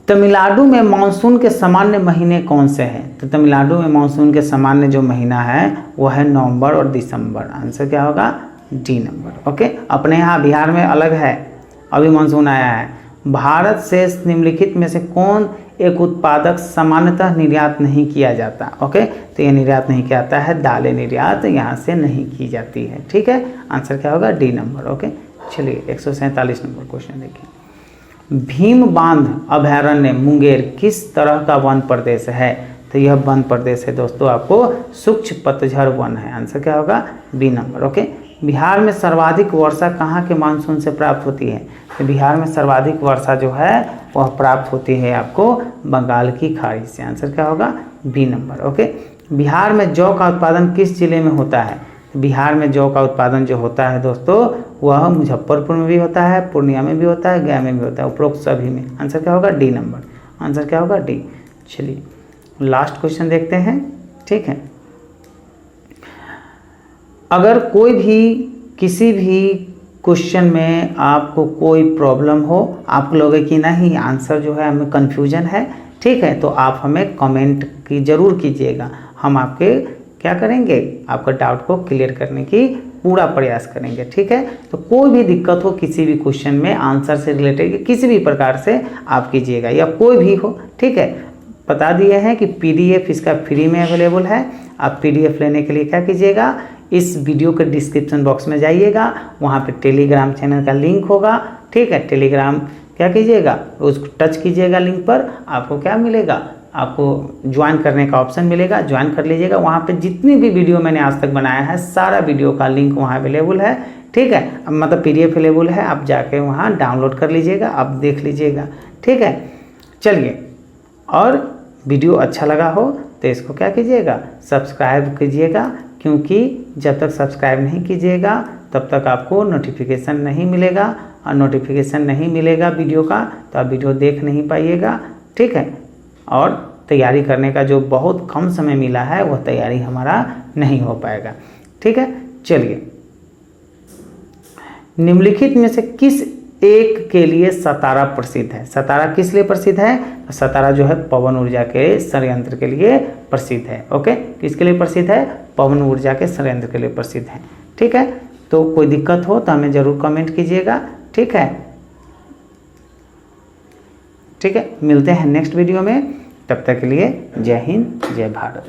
तमिलनाडु में मानसून के सामान्य महीने कौन से हैं, तो तमिलनाडु में मानसून के सामान्य जो महीना है वह है नवंबर और दिसंबर। आंसर क्या होगा, डी नंबर। ओके। अपने यहाँ बिहार में अलग है, अभी मानसून आया है। भारत से निम्नलिखित में से कौन एक उत्पादक सामान्यतः निर्यात नहीं किया जाता, ओके, तो ये निर्यात नहीं किया जाता है, दालें निर्यात यहाँ से नहीं की जाती है। ठीक है, आंसर क्या होगा, डी नंबर। ओके, चलिए 147 नंबर क्वेश्चन देखिए। भीम बांध अभयारण्य मुंगेर किस तरह का वन प्रदेश है, तो यह वन प्रदेश है दोस्तों आपको सूक्ष्म पतझड़ वन है। आंसर क्या होगा, बी नंबर। ओके। बिहार में सर्वाधिक वर्षा कहाँ के मानसून से प्राप्त होती है, तो बिहार में सर्वाधिक वर्षा जो है वह प्राप्त होती है आपको बंगाल की खाड़ी से। आंसर क्या होगा, बी नंबर। ओके। बिहार में जौ का उत्पादन किस जिले में होता है, बिहार में जौ का उत्पादन जो होता है दोस्तों वह मुजफ्फरपुर में भी होता है, पूर्णिया में भी होता है, गया में भी होता है, उपरोक्त सभी में। आंसर क्या होगा, डी नंबर। आंसर क्या होगा, डी। चलिए लास्ट क्वेश्चन देखते हैं। ठीक है, अगर कोई भी किसी भी क्वेश्चन में आपको कोई प्रॉब्लम हो, आप लोगों की नहीं आंसर जो है हमें कन्फ्यूजन है, ठीक है, तो आप हमें कमेंट की ज़रूर कीजिएगा। हम आपके क्या करेंगे, आपका डाउट को क्लियर करने की पूरा प्रयास करेंगे। ठीक है, तो कोई भी दिक्कत हो किसी भी क्वेश्चन में आंसर से रिलेटेड किसी भी प्रकार से आप कीजिएगा, या कोई भी हो। ठीक है, बता दिए हैं कि पीडीएफ इसका फ्री में अवेलेबल है। आप पीडीएफ लेने के लिए क्या कीजिएगा, इस वीडियो के डिस्क्रिप्शन बॉक्स में जाइएगा, वहाँ पे टेलीग्राम चैनल का लिंक होगा। ठीक है, टेलीग्राम क्या कीजिएगा, उसको टच कीजिएगा, लिंक पर आपको क्या मिलेगा, आपको ज्वाइन करने का ऑप्शन मिलेगा, ज्वाइन कर लीजिएगा। वहाँ पे जितनी भी वीडियो मैंने आज तक बनाया है सारा वीडियो का लिंक वहाँ अवेलेबल है। ठीक है, मतलब पीडीएफ अवेलेबल है, आप जाके वहाँ डाउनलोड कर लीजिएगा, आप देख लीजिएगा। ठीक है, चलिए, और वीडियो अच्छा लगा हो तो इसको क्या कीजिएगा, सब्सक्राइब कीजिएगा, क्योंकि जब तक सब्सक्राइब नहीं कीजिएगा तब तक आपको नोटिफिकेशन नहीं मिलेगा, और नोटिफिकेशन नहीं मिलेगा वीडियो का तो आप वीडियो देख नहीं पाइएगा। ठीक है, और तैयारी करने का जो बहुत कम समय मिला है वह तैयारी हमारा नहीं हो पाएगा। ठीक है, चलिए, निम्नलिखित में से किस एक के लिए सतारा प्रसिद्ध है, सतारा किस लिए प्रसिद्ध है, तो सतारा जो है पवन ऊर्जा के संयंत्र के लिए प्रसिद्ध है। ओके, किसके लिए प्रसिद्ध है, पवन ऊर्जा के संयंत्र के लिए प्रसिद्ध है। ठीक है, तो कोई दिक्कत हो तो हमें ज़रूर कमेंट कीजिएगा। ठीक है, ठीक है, मिलते हैं नेक्स्ट वीडियो में, तब तक के लिए जय हिंद, जय भारत।